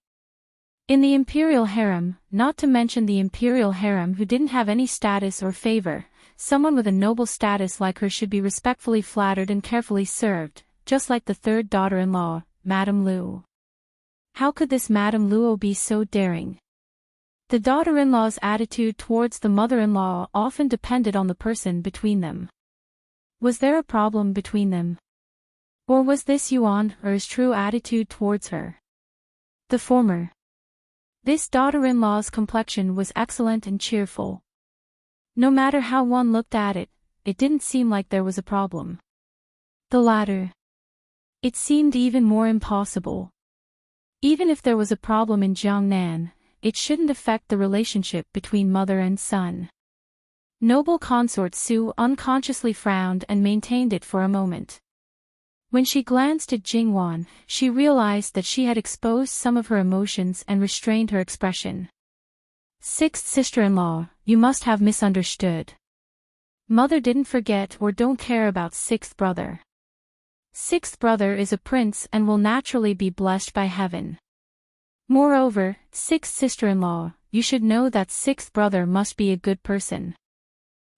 In the imperial harem, not to mention the imperial harem who didn't have any status or favor, someone with a noble status like her should be respectfully flattered and carefully served, just like the third daughter-in-law, Madame Luo. How could this Madame Luo be so daring? The daughter-in-law's attitude towards the mother-in-law often depended on the person between them. Was there a problem between them? Or was this Yuan Er's true attitude towards her? The former. This daughter-in-law's complexion was excellent and cheerful. No matter how one looked at it, it didn't seem like there was a problem. The latter. It seemed even more impossible. Even if there was a problem in Jiangnan, it shouldn't affect the relationship between mother and son. Noble consort Su unconsciously frowned and maintained it for a moment. When she glanced at Jingwan, she realized that she had exposed some of her emotions and restrained her expression. Sixth sister-in-law, you must have misunderstood. Mother didn't forget or don't care about sixth brother. Sixth brother is a prince and will naturally be blessed by heaven. Moreover, sixth sister-in-law, you should know that sixth brother must be a good person.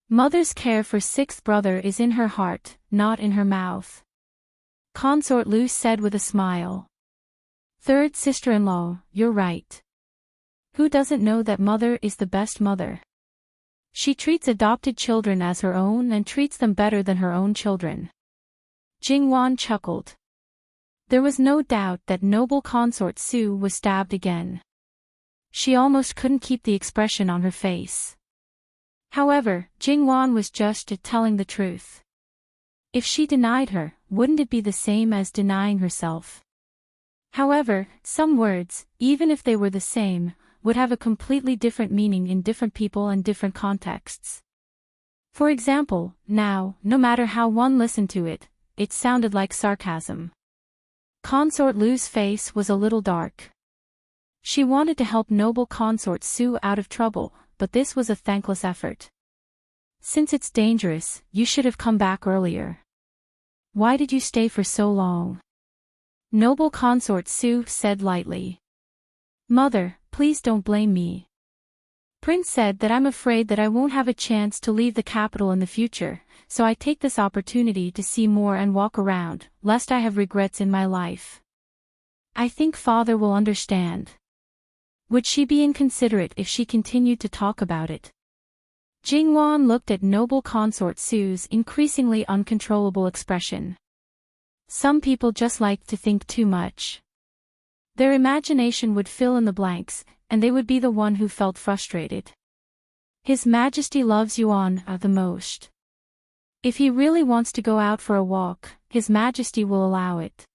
Mother's care for sixth brother is in her heart, not in her mouth. Consort Lu said with a smile. Third sister-in-law, you're right. Who doesn't know that mother is the best mother? She treats adopted children as her own and treats them better than her own children. Jingwan chuckled. There was no doubt that noble consort Su was stabbed again. She almost couldn't keep the expression on her face. However, Jingwan was just telling the truth. If she denied her, wouldn't it be the same as denying herself? However, some words, even if they were the same, would have a completely different meaning in different people and different contexts. For example, now, no matter how one listened to it, it sounded like sarcasm. Consort Lu's face was a little dark. She wanted to help noble consort Su out of trouble, but this was a thankless effort. Since it's dangerous, you should have come back earlier. Why did you stay for so long? Noble consort Su said lightly. Mother, please don't blame me. Prince said that I'm afraid that I won't have a chance to leave the capital in the future, so I take this opportunity to see more and walk around, lest I have regrets in my life. I think father will understand. Would she be inconsiderate if she continued to talk about it? Jingwan looked at noble consort Su's increasingly uncontrollable expression. Some people just like to think too much. Their imagination would fill in the blanks, and they would be the one who felt frustrated. His Majesty loves Yuan the most. If he really wants to go out for a walk, His Majesty will allow it.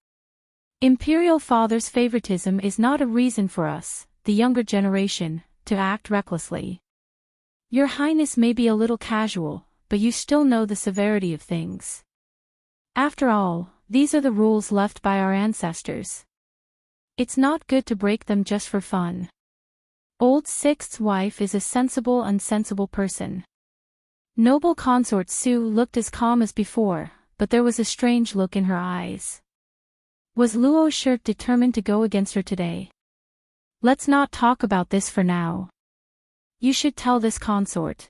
Imperial father's favoritism is not a reason for us, the younger generation, to act recklessly. Your Highness may be a little casual, but you still know the severity of things. After all, these are the rules left by our ancestors. It's not good to break them just for fun. Old Sixth's wife is a sensible and sensible person. Noble consort Su looked as calm as before, but there was a strange look in her eyes. Was Luo Shi determined to go against her today? Let's not talk about this for now. You should tell this consort.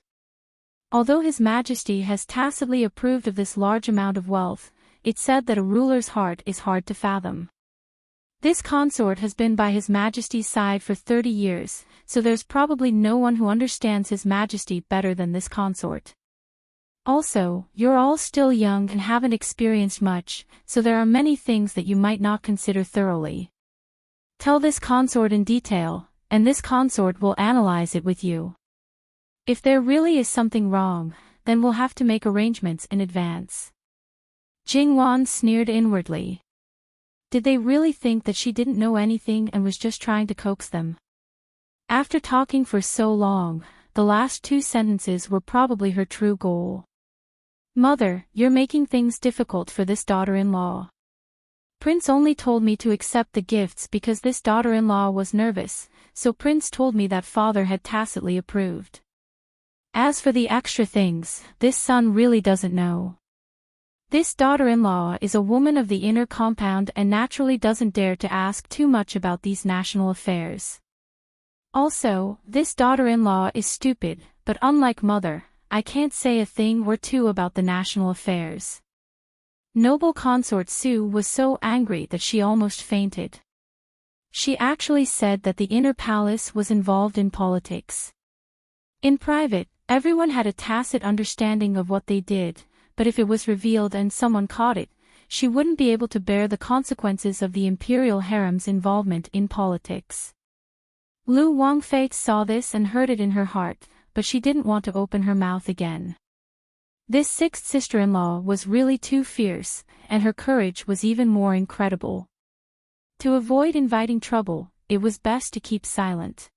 Although His Majesty has tacitly approved of this large amount of wealth, it's said that a ruler's heart is hard to fathom. This consort has been by His Majesty's side for 30 years, so there's probably no one who understands His Majesty better than this consort. Also, you're all still young and haven't experienced much, so there are many things that you might not consider thoroughly. Tell this consort in detail, and this consort will analyze it with you. If there really is something wrong, then we'll have to make arrangements in advance. Jingwan sneered inwardly. Did they really think that she didn't know anything and was just trying to coax them? After talking for so long, the last two sentences were probably her true goal. Mother, you're making things difficult for this daughter-in-law. Prince only told me to accept the gifts because this daughter-in-law was nervous, so Prince told me that father had tacitly approved. As for the extra things, this son really doesn't know. This daughter-in-law is a woman of the inner compound and naturally doesn't dare to ask too much about these national affairs. Also, this daughter-in-law is stupid, but unlike mother, I can't say a thing or two about the national affairs. Noble consort Su was so angry that she almost fainted. She actually said that the inner palace was involved in politics. In private, everyone had a tacit understanding of what they did, but if it was revealed and someone caught it, she wouldn't be able to bear the consequences of the imperial harem's involvement in politics. Lu Wangfei saw this and heard it in her heart, but she didn't want to open her mouth again. This sixth sister-in-law was really too fierce, and her courage was even more incredible. To avoid inviting trouble, it was best to keep silent.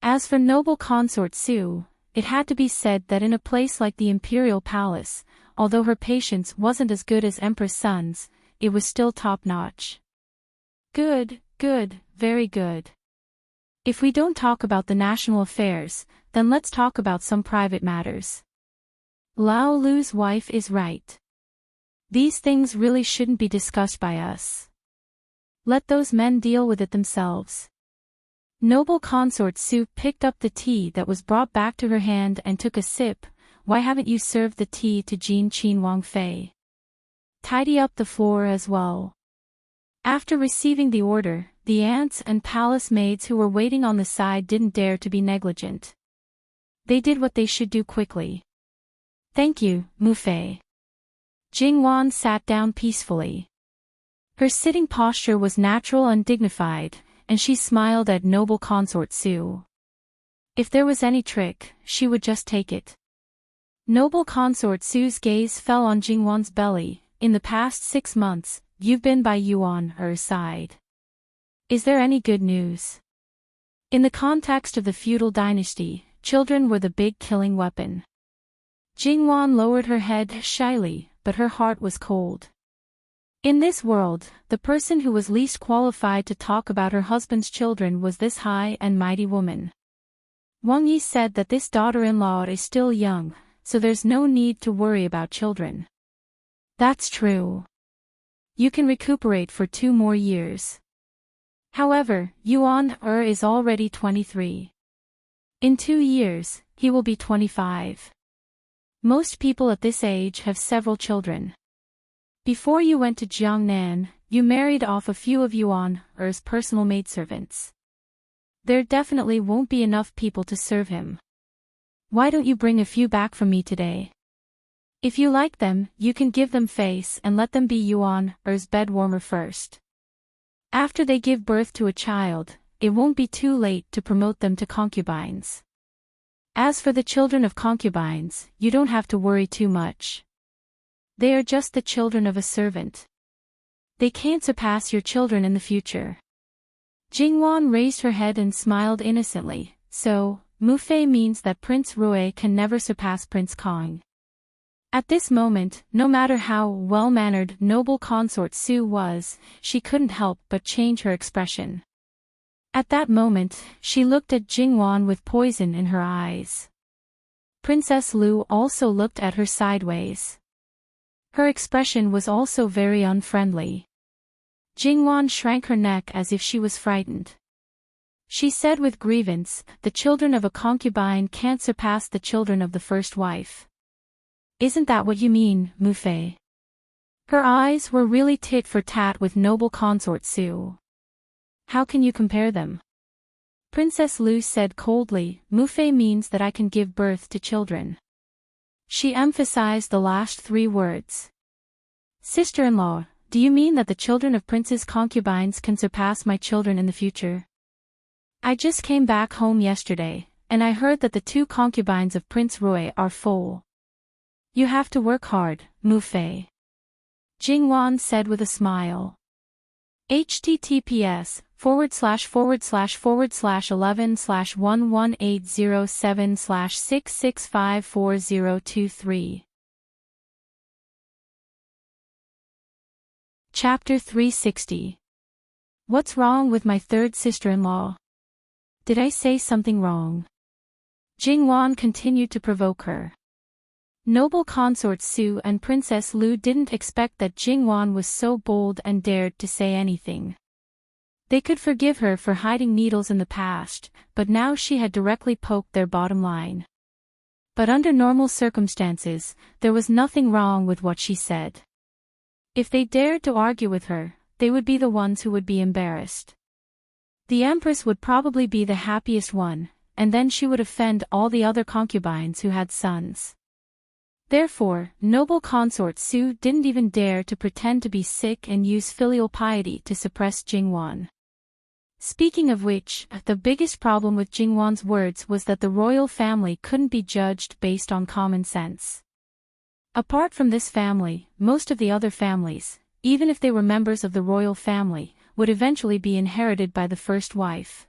As for noble consort Su, it had to be said that in a place like the Imperial Palace, although her patience wasn't as good as Empress Sun's, it was still top-notch. Good, very good. If we don't talk about the national affairs, then let's talk about some private matters. Lao Lu's wife is right. These things really shouldn't be discussed by us. Let those men deal with it themselves. Noble Consort Su picked up the tea that was brought back to her hand and took a sip. Why haven't you served the tea to Jean Qin Wang Fei? Tidy up the floor as well. After receiving the order, the aunts and palace maids who were waiting on the side didn't dare to be negligent. They did what they should do quickly. Thank you, Mu Fei. Jingwan sat down peacefully. Her sitting posture was natural and dignified, and she smiled at Noble Consort Su. If there was any trick, she would just take it. Noble Consort Su's gaze fell on Jingwan's belly. In the past 6 months, you've been by Yuan her side. Is there any good news? In the context of the feudal dynasty, children were the big killing weapon. Jingwan lowered her head shyly, but her heart was cold. In this world, the person who was least qualified to talk about her husband's children was this high and mighty woman. Wang Yi said that this daughter-in-law is still young, so there's no need to worry about children. That's true. You can recuperate for 2 more years. However, Yuan is already 23. In 2 years, he will be 25. Most people at this age have several children. Before you went to Jiangnan, you married off a few of Yuan's personal maidservants. There definitely won't be enough people to serve him. Why don't you bring a few back from me today? If you like them, you can give them face and let them be Yuan's bedwarmer first. After they give birth to a child, it won't be too late to promote them to concubines. As for the children of concubines, you don't have to worry too much. They are just the children of a servant. They can't surpass your children in the future. Jingwan raised her head and smiled innocently. So, Mu Fei means that Prince Rui can never surpass Prince Kong. At this moment, no matter how well-mannered Noble Consort Su was, she couldn't help but change her expression. At that moment, she looked at Jingwan with poison in her eyes. Princess Lu also looked at her sideways. Her expression was also very unfriendly. Jingwan shrank her neck as if she was frightened. She said with grievance, the children of a concubine can't surpass the children of the first wife. Isn't that what you mean, Mu Fei? Her eyes were really tit for tat with Noble Consort Su. How can you compare them? Princess Lu said coldly, Mu Fei means that I can give birth to children. She emphasized the last 3 words. Sister-in-law, do you mean that the children of princes' concubines can surpass my children in the future? I just came back home yesterday, and I heard that the 2 concubines of Prince Rui are full. You have to work hard, Mu Fei. Jingwan said with a smile. https://11/11807/6654023 Chapter 360. What's wrong with my third sister-in-law? Did I say something wrong? Jingwan continued to provoke her. Noble Consort Su and Princess Lu didn't expect that Jingwan was so bold and dared to say anything. They could forgive her for hiding needles in the past, but now she had directly poked their bottom line. But under normal circumstances, there was nothing wrong with what she said. If they dared to argue with her, they would be the ones who would be embarrassed. The Empress would probably be the happiest one, and then she would offend all the other concubines who had sons. Therefore, Noble Consort Su didn't even dare to pretend to be sick and use filial piety to suppress Jingwan. Speaking of which, the biggest problem with Jingwan's words was that the royal family couldn't be judged based on common sense. Apart from this family, most of the other families, even if they were members of the royal family, would eventually be inherited by the first wife.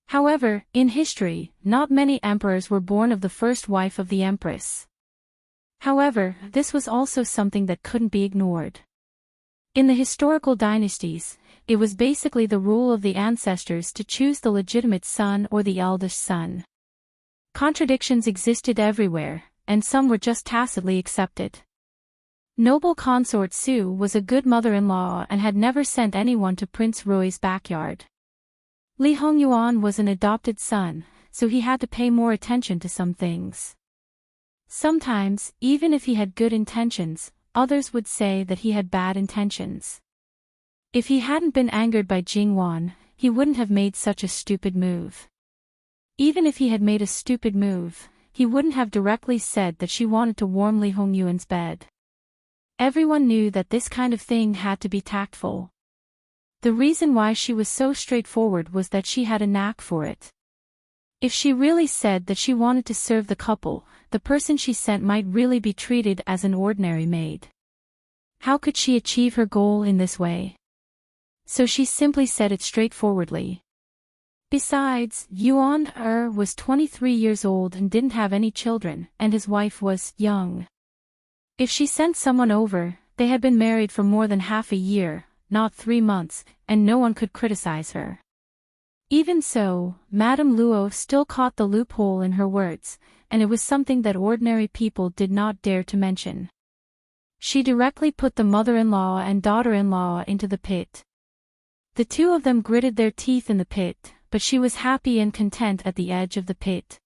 However, in history, not many emperors were born of the first wife of the empress. However, this was also something that couldn't be ignored. In the historical dynasties, it was basically the rule of the ancestors to choose the legitimate son or the eldest son. Contradictions existed everywhere, and some were just tacitly accepted. Noble consort Su was a good mother-in-law and had never sent anyone to Prince Rui's backyard. Li Hongyuan was an adopted son, so he had to pay more attention to some things. Sometimes, even if he had good intentions, others would say that he had bad intentions. If he hadn't been angered by Jingwan, he wouldn't have made such a stupid move. Even if he had made a stupid move, he wouldn't have directly said that she wanted to warm Li Hongyuan's bed. Everyone knew that this kind of thing had to be tactful. The reason why she was so straightforward was that she had a knack for it. If she really said that she wanted to serve the couple, the person she sent might really be treated as an ordinary maid. How could she achieve her goal in this way? So she simply said it straightforwardly. Besides, Yuan was 23 years old and didn't have any children, and his wife was young. If she sent someone over, they had been married for more than half a year, not 3 months, and no one could criticize her. Even so, Madame Luo still caught the loophole in her words, and it was something that ordinary people did not dare to mention. She directly put the mother-in-law and daughter-in-law into the pit. The two of them gritted their teeth in the pit, but she was happy and content at the edge of the pit.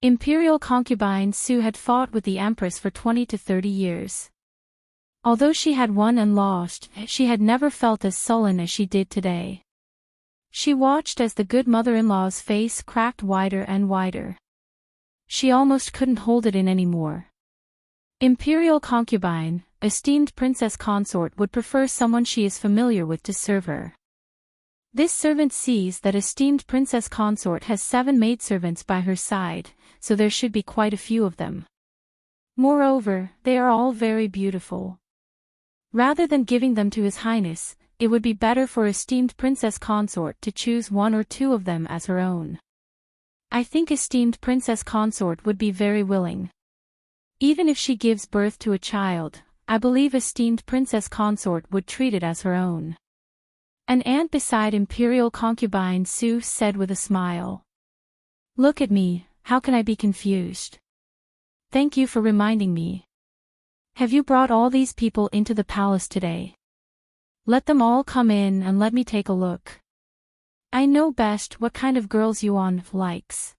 Imperial concubine Su had fought with the Empress for 20 to 30 years. Although she had won and lost, she had never felt as sullen as she did today. She watched as the good mother-in-law's face cracked wider and wider. She almost couldn't hold it in anymore. Imperial concubine, esteemed princess consort would prefer someone she is familiar with to serve her. This servant sees that esteemed princess consort has 7 maidservants by her side, so there should be quite a few of them. Moreover, they are all very beautiful. Rather than giving them to His Highness, it would be better for esteemed princess consort to choose 1 or 2 of them as her own. I think esteemed princess consort would be very willing. Even if she gives birth to a child, I believe esteemed princess consort would treat it as her own. An aunt beside imperial concubine Su said with a smile. Look at me, how can I be confused? Thank you for reminding me. Have you brought all these people into the palace today? Let them all come in and let me take a look. I know best what kind of girls Yuan likes.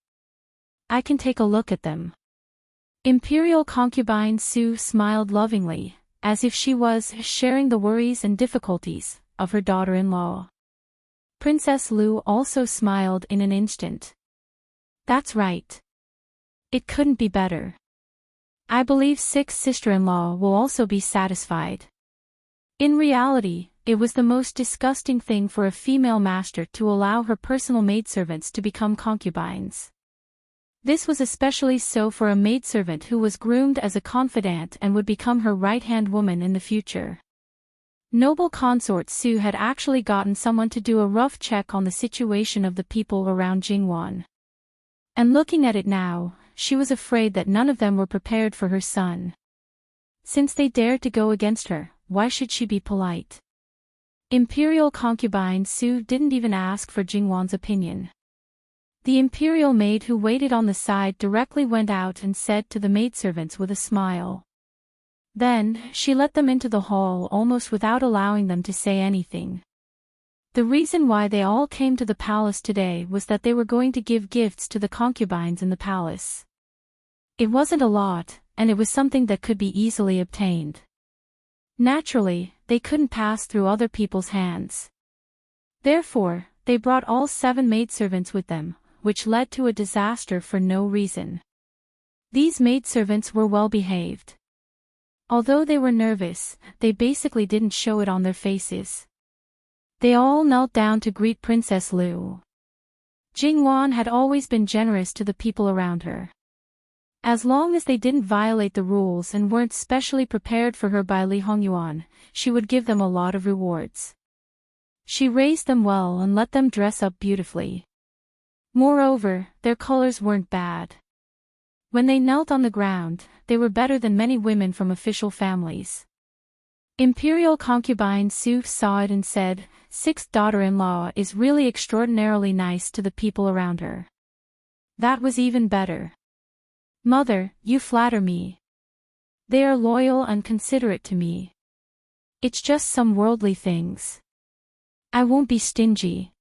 I can take a look at them. Imperial concubine Su smiled lovingly, as if she was sharing the worries and difficulties of her daughter-in-law. Princess Lu also smiled in an instant. That's right. It couldn't be better. I believe 6 sister-in-law will also be satisfied. In reality, it was the most disgusting thing for a female master to allow her personal maidservants to become concubines. This was especially so for a maidservant who was groomed as a confidant and would become her right-hand woman in the future. Noble consort Su had actually gotten someone to do a rough check on the situation of the people around Jingwan. And looking at it now, she was afraid that none of them were prepared for her son. Since they dared to go against her, why should she be polite? Imperial concubine Su didn't even ask for Jingwan's opinion. The imperial maid who waited on the side directly went out and said to the maidservants with a smile. Then, she let them into the hall almost without allowing them to say anything. The reason why they all came to the palace today was that they were going to give gifts to the concubines in the palace. It wasn't a lot, and it was something that could be easily obtained. Naturally, they couldn't pass through other people's hands. Therefore, they brought all 7 maidservants with them, which led to a disaster for no reason. These maidservants were well behaved. Although they were nervous, they basically didn't show it on their faces. They all knelt down to greet Princess Lu. Jingwan had always been generous to the people around her. As long as they didn't violate the rules and weren't specially prepared for her by Li Hongyuan, she would give them a lot of rewards. She raised them well and let them dress up beautifully. Moreover, their colors weren't bad. When they knelt on the ground, they were better than many women from official families. Imperial concubine Su saw it and said, "Sixth daughter-in-law is really extraordinarily nice to the people around her." That was even better. "Mother, you flatter me. They are loyal and considerate to me. It's just some worldly things. I won't be stingy."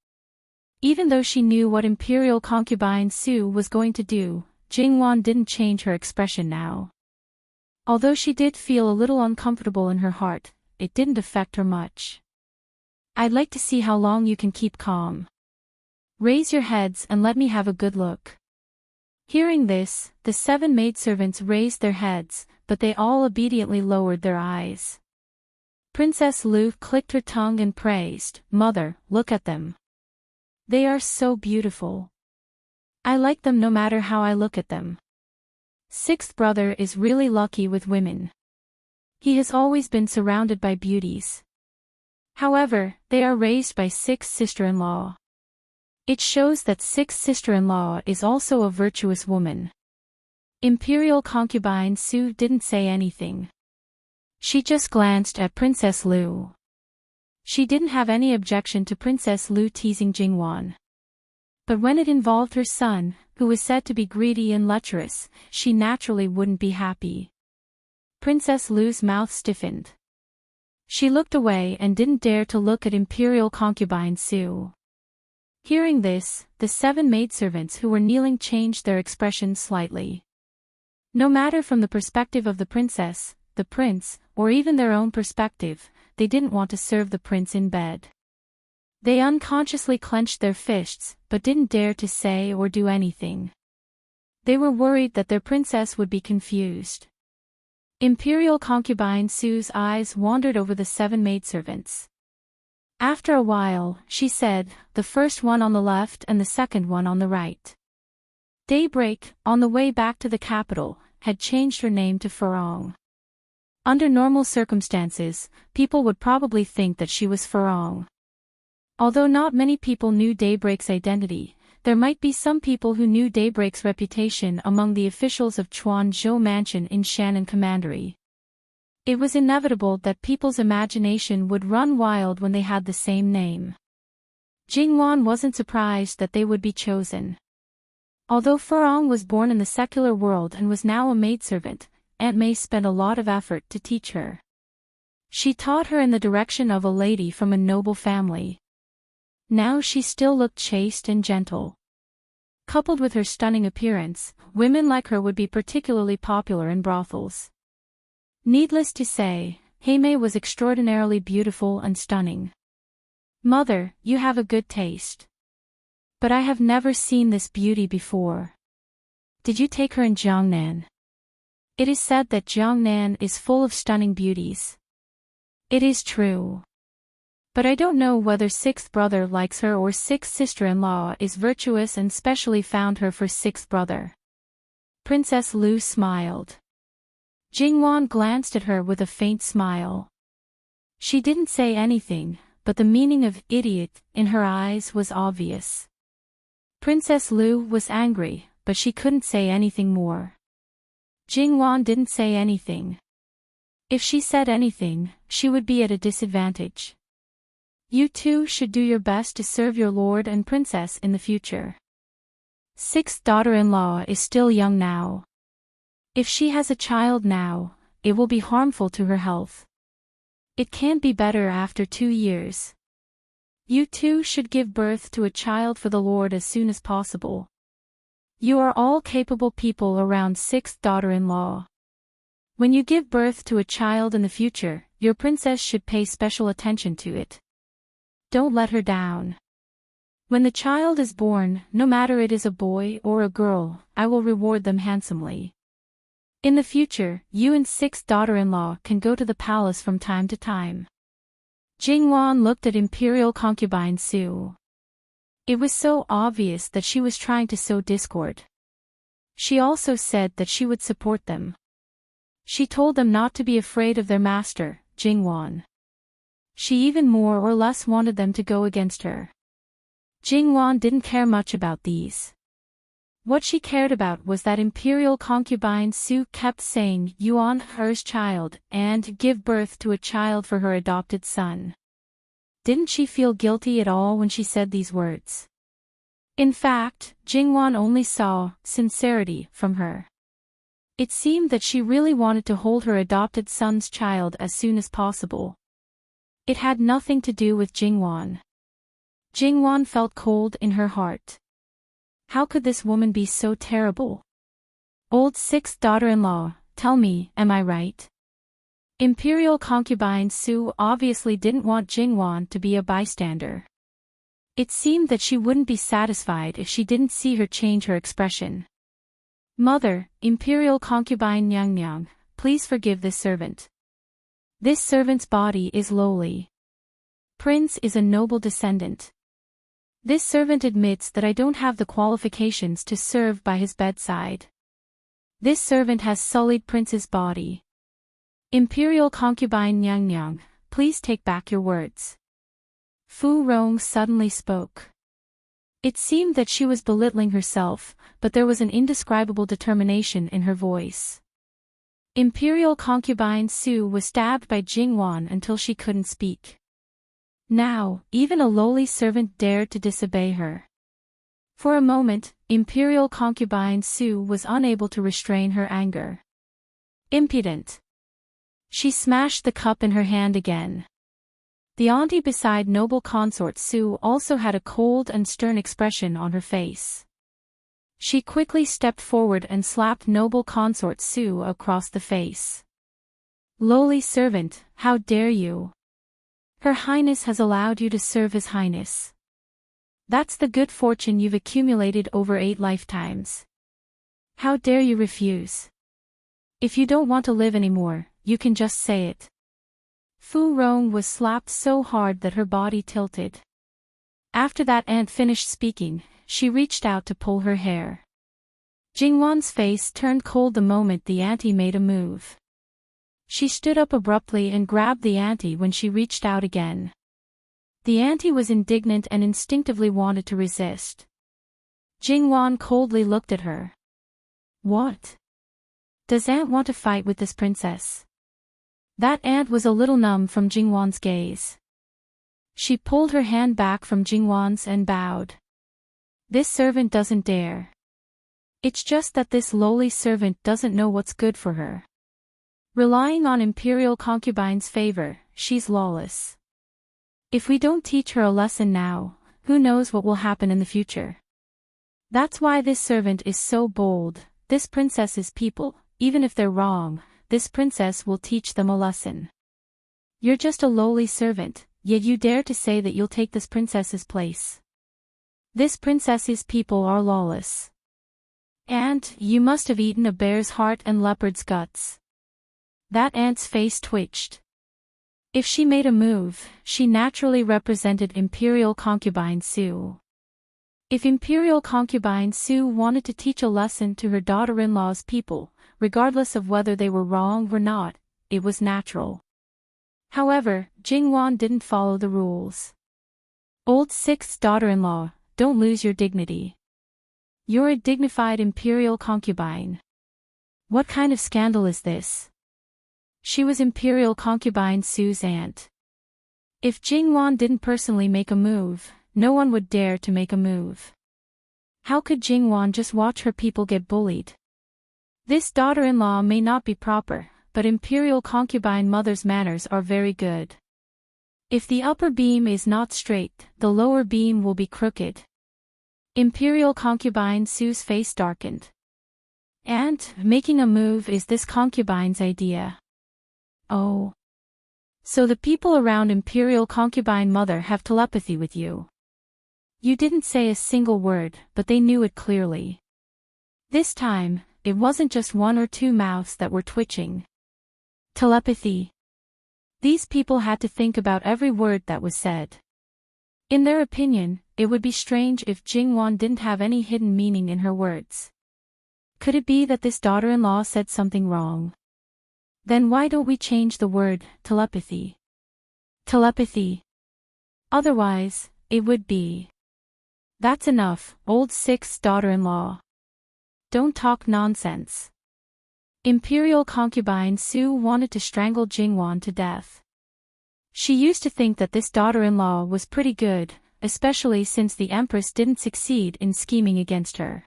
Even though she knew what Imperial concubine Su was going to do, Jingwan didn't change her expression now. Although she did feel a little uncomfortable in her heart, it didn't affect her much. "I'd like to see how long you can keep calm. Raise your heads and let me have a good look." Hearing this, the 7 maidservants raised their heads, but they all obediently lowered their eyes. Princess Lu clicked her tongue and praised, "Mother, look at them. They are so beautiful. I like them no matter how I look at them. Sixth brother is really lucky with women. He has always been surrounded by beauties. However, they are raised by sixth sister-in-law. It shows that sixth sister-in-law is also a virtuous woman." Imperial concubine Su didn't say anything. She just glanced at Princess Lu. She didn't have any objection to Princess Lu teasing Jingwan. But when it involved her son, who was said to be greedy and lecherous, she naturally wouldn't be happy. Princess Lu's mouth stiffened. She looked away and didn't dare to look at Imperial concubine Su. Hearing this, the 7 maidservants who were kneeling changed their expression slightly. No matter from the perspective of the princess, the prince, or even their own perspective, they didn't want to serve the prince in bed. They unconsciously clenched their fists, but didn't dare to say or do anything. They were worried that their princess would be confused. Imperial concubine Su's eyes wandered over the 7 maidservants. After a while, she said, "The first one on the left and the second one on the right." Daybreak, on the way back to the capital, had changed her name to Farong. Under normal circumstances, people would probably think that she was Farong. Although not many people knew Daybreak's identity, there might be some people who knew Daybreak's reputation among the officials of Chuanzhou Mansion in Shannon Commandery. It was inevitable that people's imagination would run wild when they had the same name. Jingwan wasn't surprised that they would be chosen. Although Farong was born in the secular world and was now a maidservant, Aunt May spent a lot of effort to teach her. She taught her in the direction of a lady from a noble family. Now she still looked chaste and gentle. Coupled with her stunning appearance, women like her would be particularly popular in brothels. Needless to say, Heimei was extraordinarily beautiful and stunning. "Mother, you have a good taste. But I have never seen this beauty before. Did you take her in Jiangnan? It is said that Jiangnan is full of stunning beauties." "It is true. But I don't know whether sixth brother likes her or sixth sister-in-law is virtuous and specially found her for sixth brother." Princess Lu smiled. Jingwan glanced at her with a faint smile. She didn't say anything, but the meaning of idiot in her eyes was obvious. Princess Lu was angry, but she couldn't say anything more. Jingwan didn't say anything. If she said anything, she would be at a disadvantage. "You two should do your best to serve your lord and princess in the future. Sixth daughter-in-law is still young now. If she has a child now, it will be harmful to her health. It can't be better after 2 years. You two should give birth to a child for the lord as soon as possible. You are all capable people around sixth daughter-in-law. When you give birth to a child in the future, your princess should pay special attention to it. Don't let her down. When the child is born, no matter it is a boy or a girl, I will reward them handsomely. In the future, you and sixth daughter-in-law can go to the palace from time to time." Jingwan looked at Imperial concubine Su. It was so obvious that she was trying to sow discord. She also said that she would support them. She told them not to be afraid of their master, Jingwan. She even more or less wanted them to go against her. Jingwan didn't care much about these. What she cared about was that imperial concubine Su kept saying Yuan her's child and give birth to a child for her adopted son. Didn't she feel guilty at all when she said these words? In fact, Jingwan only saw sincerity from her. It seemed that she really wanted to hold her adopted son's child as soon as possible. It had nothing to do with Jingwan. Jingwan felt cold in her heart. How could this woman be so terrible? Old sixth daughter-in-law, tell me, am I right? Imperial concubine Su obviously didn't want Jingwan to be a bystander. It seemed that she wouldn't be satisfied if she didn't see her change her expression. Mother, Imperial concubine Nyang, please forgive this servant. This servant's body is lowly. Prince is a noble descendant. This servant admits that I don't have the qualifications to serve by his bedside. This servant has sullied Prince's body. Imperial concubine Nyang, please take back your words. Fu Rong suddenly spoke. It seemed that she was belittling herself, but there was an indescribable determination in her voice. Imperial concubine Su was stabbed by Jingwan until she couldn't speak. Now, even a lowly servant dared to disobey her. For a moment, Imperial concubine Su was unable to restrain her anger. Impudent! She smashed the cup in her hand again. The auntie beside noble consort Su also had a cold and stern expression on her face. She quickly stepped forward and slapped noble consort Su across the face. Lowly servant, how dare you! Her Highness has allowed you to serve His Highness. That's the good fortune you've accumulated over 8 lifetimes. How dare you refuse? If you don't want to live anymore, you can just say it. Fu Rong was slapped so hard that her body tilted. After that aunt finished speaking, she reached out to pull her hair. Jingwan's face turned cold the moment the auntie made a move. She stood up abruptly and grabbed the auntie when she reached out again. The auntie was indignant and instinctively wanted to resist. Jingwan coldly looked at her. What? Does aunt want to fight with this princess? That aunt was a little numb from Jingwan's gaze. She pulled her hand back from Jingwan's and bowed. This servant doesn't dare. It's just that this lowly servant doesn't know what's good for her. Relying on imperial concubine's favor, she's lawless. If we don't teach her a lesson now, who knows what will happen in the future. That's why this servant is so bold. This princess's people, even if they're wrong, this princess will teach them a lesson. You're just a lowly servant, yet you dare to say that you'll take this princess's place. This princess's people are lawless. And you must have eaten a bear's heart and leopard's guts. That aunt's face twitched. If she made a move, she naturally represented Imperial concubine Su. If Imperial concubine Su wanted to teach a lesson to her daughter-in-law's people, regardless of whether they were wrong or not, it was natural. However, Jingwan didn't follow the rules. Old sixth daughter-in-law, don't lose your dignity. You're a dignified Imperial concubine. What kind of scandal is this? She was Imperial concubine Su's aunt. If Jingwan didn't personally make a move, no one would dare to make a move. How could Jingwan just watch her people get bullied? This daughter-in-law may not be proper, but Imperial concubine mother's manners are very good. If the upper beam is not straight, the lower beam will be crooked. Imperial concubine Su's face darkened. And, making a move is this concubine's idea. Oh. So the people around Imperial concubine mother have telepathy with you. You didn't say a single word, but they knew it clearly. This time, it wasn't just 1 or 2 mouths that were twitching. Telepathy. These people had to think about every word that was said. In their opinion, it would be strange if Jingwan didn't have any hidden meaning in her words. Could it be that this daughter-in-law said something wrong? Then why don't we change the word, telepathy? Telepathy. Otherwise, it would be That's enough, old sixth daughter-in-law. Don't talk nonsense. Imperial concubine Su wanted to strangle Jingwan to death. She used to think that this daughter-in-law was pretty good, especially since the Empress didn't succeed in scheming against her.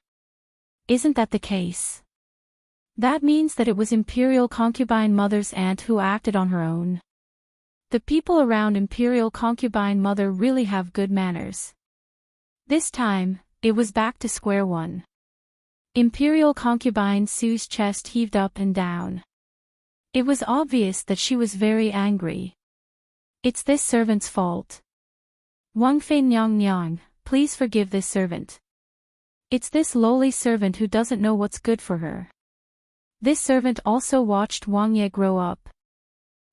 Isn't that the case? That means that it was Imperial concubine Mother's aunt who acted on her own. The people around Imperial concubine Mother really have good manners. This time, it was back to square one. Imperial concubine Su's chest heaved up and down. It was obvious that she was very angry. It's this servant's fault. Wang Fei Nyang Nyang, please forgive this servant. It's this lowly servant who doesn't know what's good for her. This servant also watched Wang Ye grow up.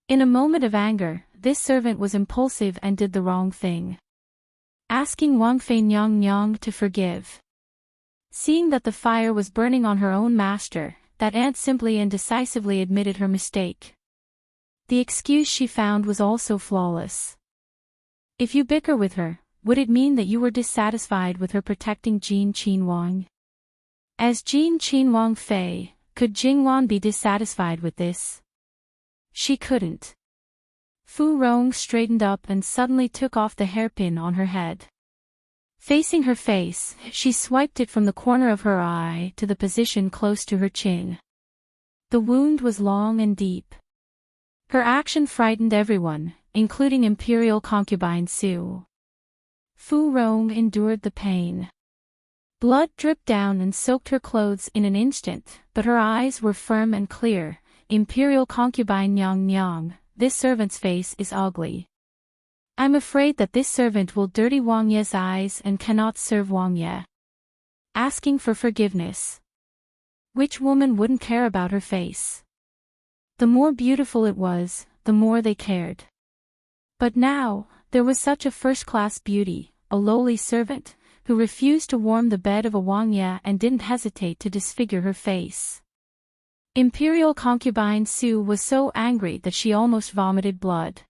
In a moment of anger, this servant was impulsive and did the wrong thing. Asking Wang Fei Nyang Nyang to forgive. Seeing that the fire was burning on her own master, that aunt simply and decisively admitted her mistake. The excuse she found was also flawless. If you bicker with her, would it mean that you were dissatisfied with her protecting Jin Qin Wang? As Jin Qin Wang Fei, could Jingwan be dissatisfied with this? She couldn't. Fu Rong straightened up and suddenly took off the hairpin on her head. Facing her face, she swiped it from the corner of her eye to the position close to her chin. The wound was long and deep. Her action frightened everyone, including Imperial concubine Su. Fu Rong endured the pain. Blood dripped down and soaked her clothes in an instant, but her eyes were firm and clear. Imperial concubine Nyang Nyang, this servant's face is ugly. I'm afraid that this servant will dirty Wang Ye's eyes and cannot serve Wang Ye. Asking for forgiveness. Which woman wouldn't care about her face? The more beautiful it was, the more they cared. But now, there was such a first-class beauty, a lowly servant, who refused to warm the bed of a Wang Ye and didn't hesitate to disfigure her face. Imperial concubine Su was so angry that she almost vomited blood.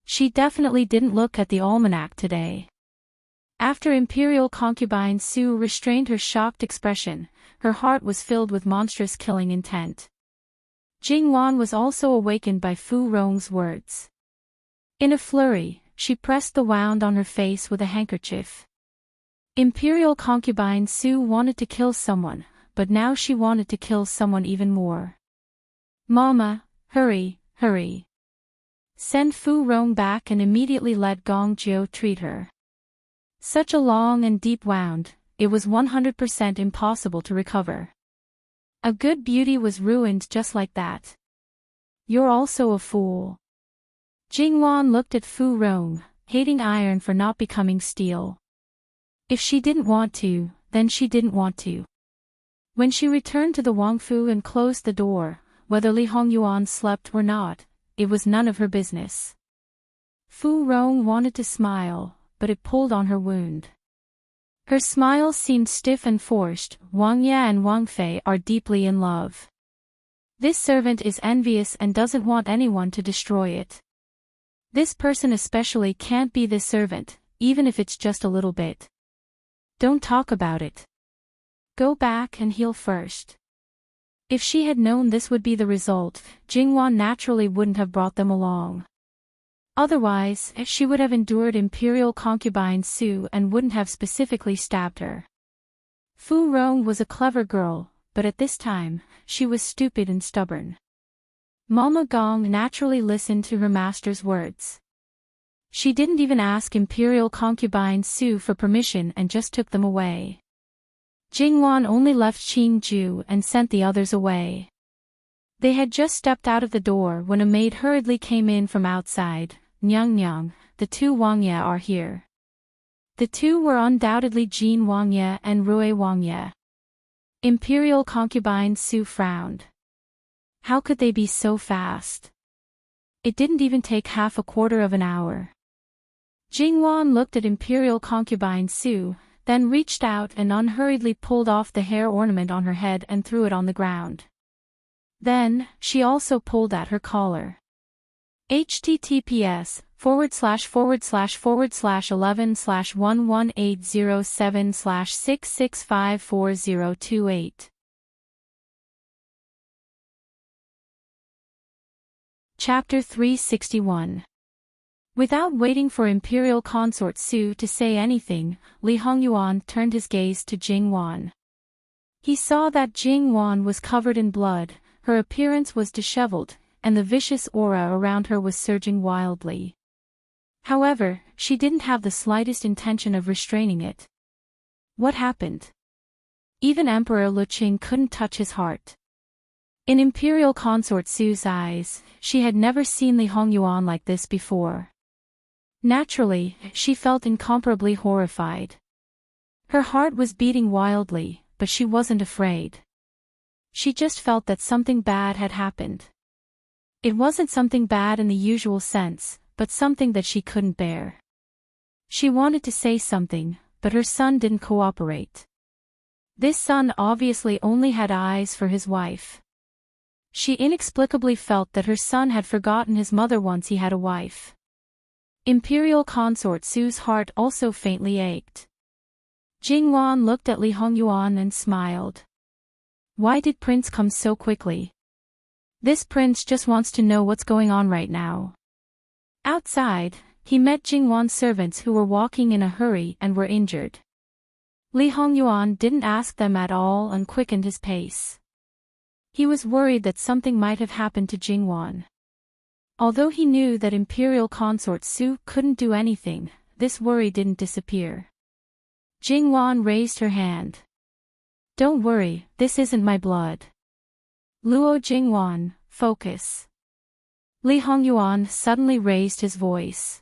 She definitely didn't look at the almanac today. After Imperial concubine Su restrained her shocked expression, her heart was filled with monstrous killing intent. Jingwan was also awakened by Fu Rong's words. In a flurry, she pressed the wound on her face with a handkerchief. Imperial concubine Su wanted to kill someone, but now she wanted to kill someone even more. Mama, hurry, hurry. Send Fu Rong back and immediately let Gong Jiu treat her. Such a long and deep wound, it was 100% impossible to recover. A good beauty was ruined just like that. You're also a fool. Jingwan looked at Fu Rong, hating iron for not becoming steel. If she didn't want to, then she didn't want to. When she returned to the Wangfu and closed the door, whether Li Hongyuan slept or not, it was none of her business. Fu Rong wanted to smile, but it pulled on her wound. Her smile seemed stiff and forced. Wang Ye and Wang Fei are deeply in love. This servant is envious and doesn't want anyone to destroy it. This person especially can't be this servant, even if it's just a little bit. Don't talk about it. Go back and heal first. If she had known this would be the result, Jingwan naturally wouldn't have brought them along. Otherwise, she would have endured Imperial concubine Su and wouldn't have specifically stabbed her. Fu Rong was a clever girl, but at this time, she was stupid and stubborn. Mama Gong naturally listened to her master's words. She didn't even ask Imperial concubine Su for permission and just took them away. Jingwan only left Qingju and sent the others away. They had just stepped out of the door when a maid hurriedly came in from outside. Nyang Nyang, the two Wang Ye are here. The two were undoubtedly Jin Wang Ye and Rui Wang Ye. Imperial concubine Su frowned. How could they be so fast? It didn't even take half a quarter of an hour. Jingwan looked at Imperial concubine Su, then reached out and unhurriedly pulled off the hair ornament on her head and threw it on the ground. Then, she also pulled at her collar. https //11/11807/6654028. Chapter 361. Without waiting for Imperial Consort Su to say anything, Li Hongyuan turned his gaze to Jing Wan. He saw that Jing Wan was covered in blood, her appearance was disheveled, and the vicious aura around her was surging wildly. However, she didn't have the slightest intention of restraining it. What happened? Even Emperor Luqing couldn't touch his heart. In Imperial Consort Su's eyes, she had never seen Li Hongyuan like this before. Naturally, she felt incomparably horrified. Her heart was beating wildly, but she wasn't afraid. She just felt that something bad had happened. It wasn't something bad in the usual sense, but something that she couldn't bear. She wanted to say something, but her son didn't cooperate. This son obviously only had eyes for his wife. She inexplicably felt that her son had forgotten his mother once he had a wife. Imperial Consort Su's heart also faintly ached. Jing Wan looked at Li Hongyuan and smiled. Why did Prince come so quickly? This prince just wants to know what's going on right now. Outside, he met Jing Wan's servants who were walking in a hurry and were injured. Li Hongyuan didn't ask them at all and quickened his pace. He was worried that something might have happened to Jing Wan. Although he knew that Imperial Consort Su couldn't do anything, this worry didn't disappear. Jing Wan raised her hand. Don't worry, this isn't my blood. Luo Jing Wan, focus. Li Hongyuan suddenly raised his voice.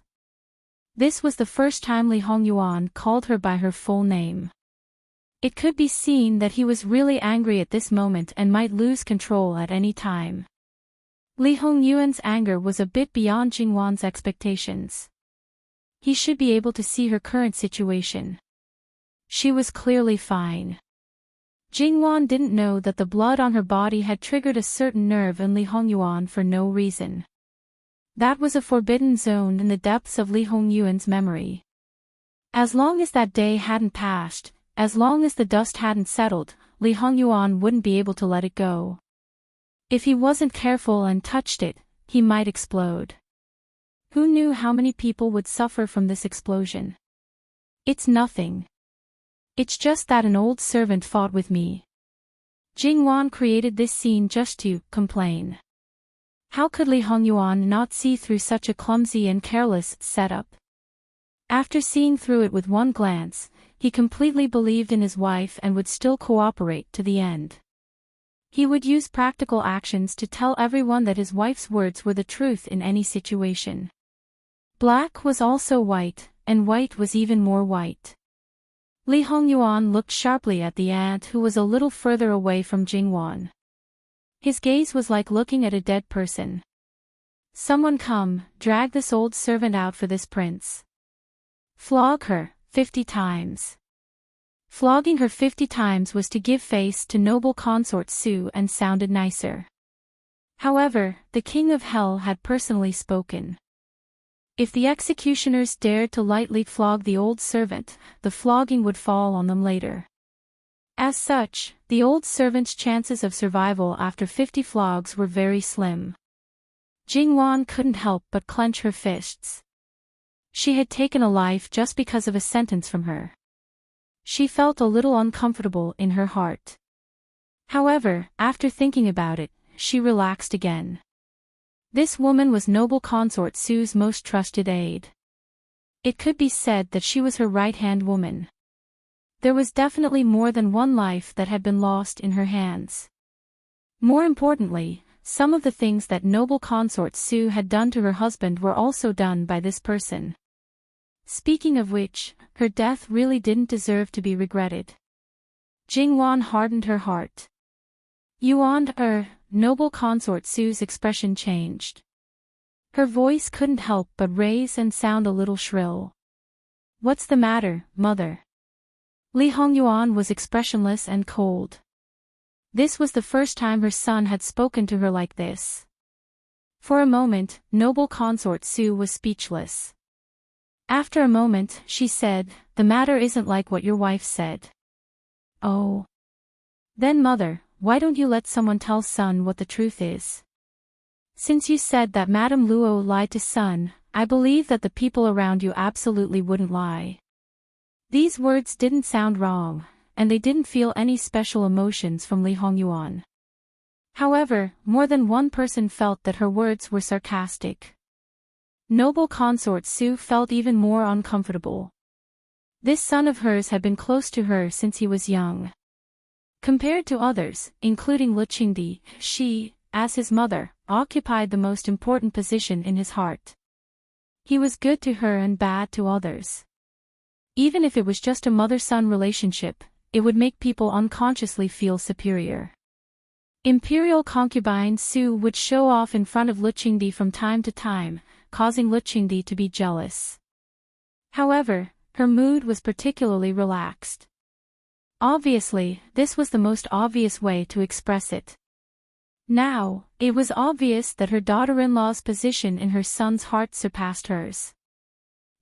This was the first time Li Hongyuan called her by her full name. It could be seen that he was really angry at this moment and might lose control at any time. Li Hongyuan's anger was a bit beyond Jing Wan's expectations. He should be able to see her current situation. She was clearly fine. Jing Wan didn't know that the blood on her body had triggered a certain nerve in Li Hongyuan for no reason. That was a forbidden zone in the depths of Li Hongyuan's memory. As long as that day hadn't passed, as long as the dust hadn't settled, Li Hongyuan wouldn't be able to let it go. If he wasn't careful and touched it, he might explode. Who knew how many people would suffer from this explosion? It's nothing. It's just that an old servant fought with me. Jing Wan created this scene just to complain. How could Li Hongyuan not see through such a clumsy and careless setup? After seeing through it with one glance, he completely believed in his wife and would still cooperate to the end. He would use practical actions to tell everyone that his wife's words were the truth in any situation. Black was also white, and white was even more white. Li Hongyuan looked sharply at the ant who was a little further away from Jing Wan. His gaze was like looking at a dead person. Someone come, drag this old servant out for this prince. Flog her, 50 times. Flogging her 50 times was to give face to noble Consort Su and sounded nicer. However, the King of Hell had personally spoken. If the executioners dared to lightly flog the old servant, the flogging would fall on them later. As such, the old servant's chances of survival after 50 flogs were very slim. Jing Wan couldn't help but clench her fists. She had taken a life just because of a sentence from her. She felt a little uncomfortable in her heart. However, after thinking about it, she relaxed again. This woman was noble Consort Su's most trusted aide. It could be said that she was her right-hand woman. There was definitely more than one life that had been lost in her hands. More importantly, some of the things that noble Consort Su had done to her husband were also done by this person. Speaking of which, her death really didn't deserve to be regretted. Jing Wan hardened her heart. Yuan, noble Consort Su's expression changed. Her voice couldn't help but raise and sound a little shrill. What's the matter, mother? Li Hongyuan was expressionless and cold. This was the first time her son had spoken to her like this. For a moment, noble consort Su was speechless. After a moment, she said, "The matter isn't like what your wife said." "Oh. Then mother, why don't you let someone tell son what the truth is? Since you said that Madame Luo lied to son, I believe that the people around you absolutely wouldn't lie." These words didn't sound wrong, and they didn't feel any special emotions from Li Hongyuan. However, more than one person felt that her words were sarcastic. Noble consort Su felt even more uncomfortable. This son of hers had been close to her since he was young. Compared to others, including Lu Qingdi, she, as his mother, occupied the most important position in his heart. He was good to her and bad to others. Even if it was just a mother-son relationship, it would make people unconsciously feel superior. Imperial concubine Su would show off in front of Lu Qingdi from time to time, causing Lu Qingdi to be jealous. However, her mood was particularly relaxed. Obviously, this was the most obvious way to express it. Now, it was obvious that her daughter-in-law's position in her son's heart surpassed hers.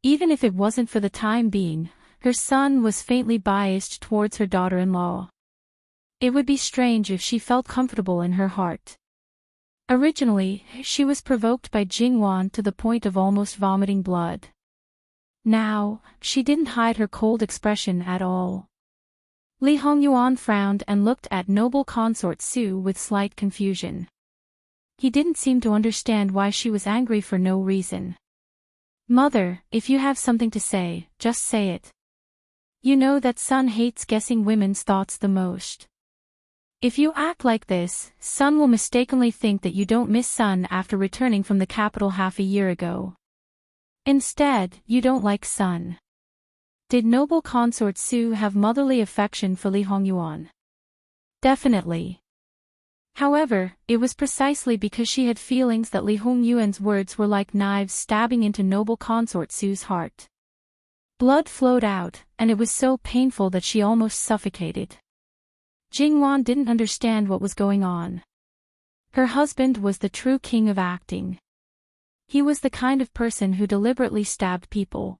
Even if it wasn't for the time being, her son was faintly biased towards her daughter-in-law. It would be strange if she felt comfortable in her heart. Originally, she was provoked by Jingwan to the point of almost vomiting blood. Now, she didn't hide her cold expression at all. Li Hongyuan frowned and looked at noble consort Su with slight confusion. He didn't seem to understand why she was angry for no reason. "Mother, if you have something to say, just say it. You know that son hates guessing women's thoughts the most. If you act like this, son will mistakenly think that you don't miss son after returning from the capital half a year ago. Instead, you don't like son." Did noble consort Su have motherly affection for Li Hongyuan? Definitely. However, it was precisely because she had feelings that Li Hongyuan's words were like knives stabbing into noble consort Su's heart. Blood flowed out, and it was so painful that she almost suffocated. Jingwan didn't understand what was going on. Her husband was the true king of acting. He was the kind of person who deliberately stabbed people.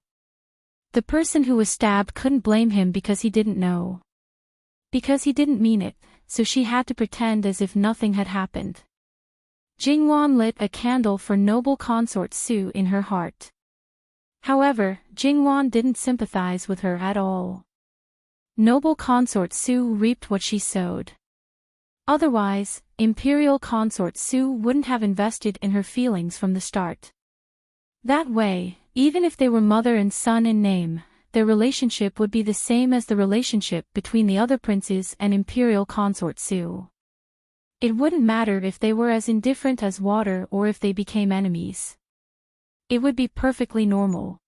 The person who was stabbed couldn't blame him because he didn't know. Because he didn't mean it, so she had to pretend as if nothing had happened. Jingwan lit a candle for noble consort Su in her heart. However, Jingwan didn't sympathize with her at all. Noble consort Su reaped what she sowed. Otherwise, imperial consort Su wouldn't have invested in her feelings from the start. That way, even if they were mother and son in name, their relationship would be the same as the relationship between the other princes and imperial consort Su. It wouldn't matter if they were as indifferent as water or if they became enemies. It would be perfectly normal.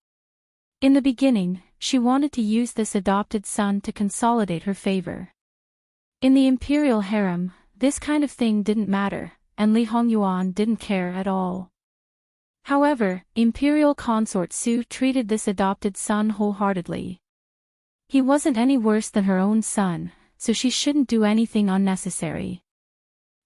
In the beginning, she wanted to use this adopted son to consolidate her favor. In the imperial harem, this kind of thing didn't matter, and Li Hongyuan didn't care at all. However, imperial consort Su treated this adopted son wholeheartedly. He wasn't any worse than her own son, so she shouldn't do anything unnecessary.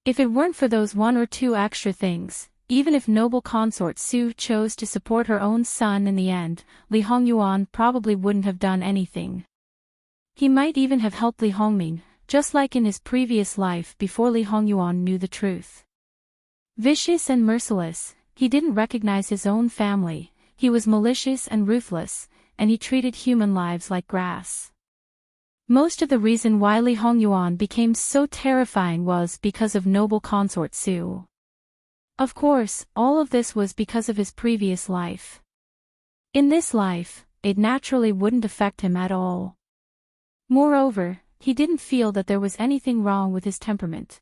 If it weren't for those one or two extra things, even if noble consort Su chose to support her own son in the end, Li Hongyuan probably wouldn't have done anything. He might even have helped Li Hongming, just like in his previous life before Li Hongyuan knew the truth. Vicious and merciless, he didn't recognize his own family, he was malicious and ruthless, and he treated human lives like grass. Most of the reason why Li Hongyuan became so terrifying was because of noble consort Su. Of course, all of this was because of his previous life. In this life, it naturally wouldn't affect him at all. Moreover, he didn't feel that there was anything wrong with his temperament.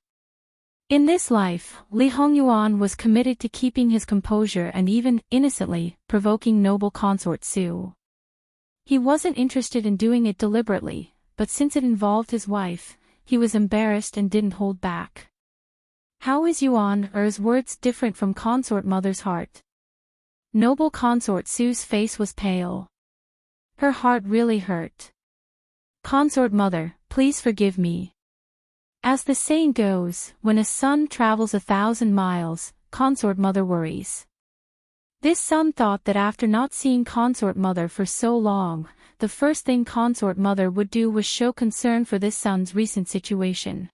In this life, Li Hongyuan was committed to keeping his composure and even, innocently, provoking noble consort Su. He wasn't interested in doing it deliberately, but since it involved his wife, he was embarrassed and didn't hold back. How is Yuan's words different from consort mother's heart? Noble consort Su's face was pale. Her heart really hurt. Consort mother, please forgive me. As the saying goes, when a son travels 1,000 miles, consort mother worries. This son thought that after not seeing consort mother for so long, the first thing consort mother would do was show concern for this son's recent situation.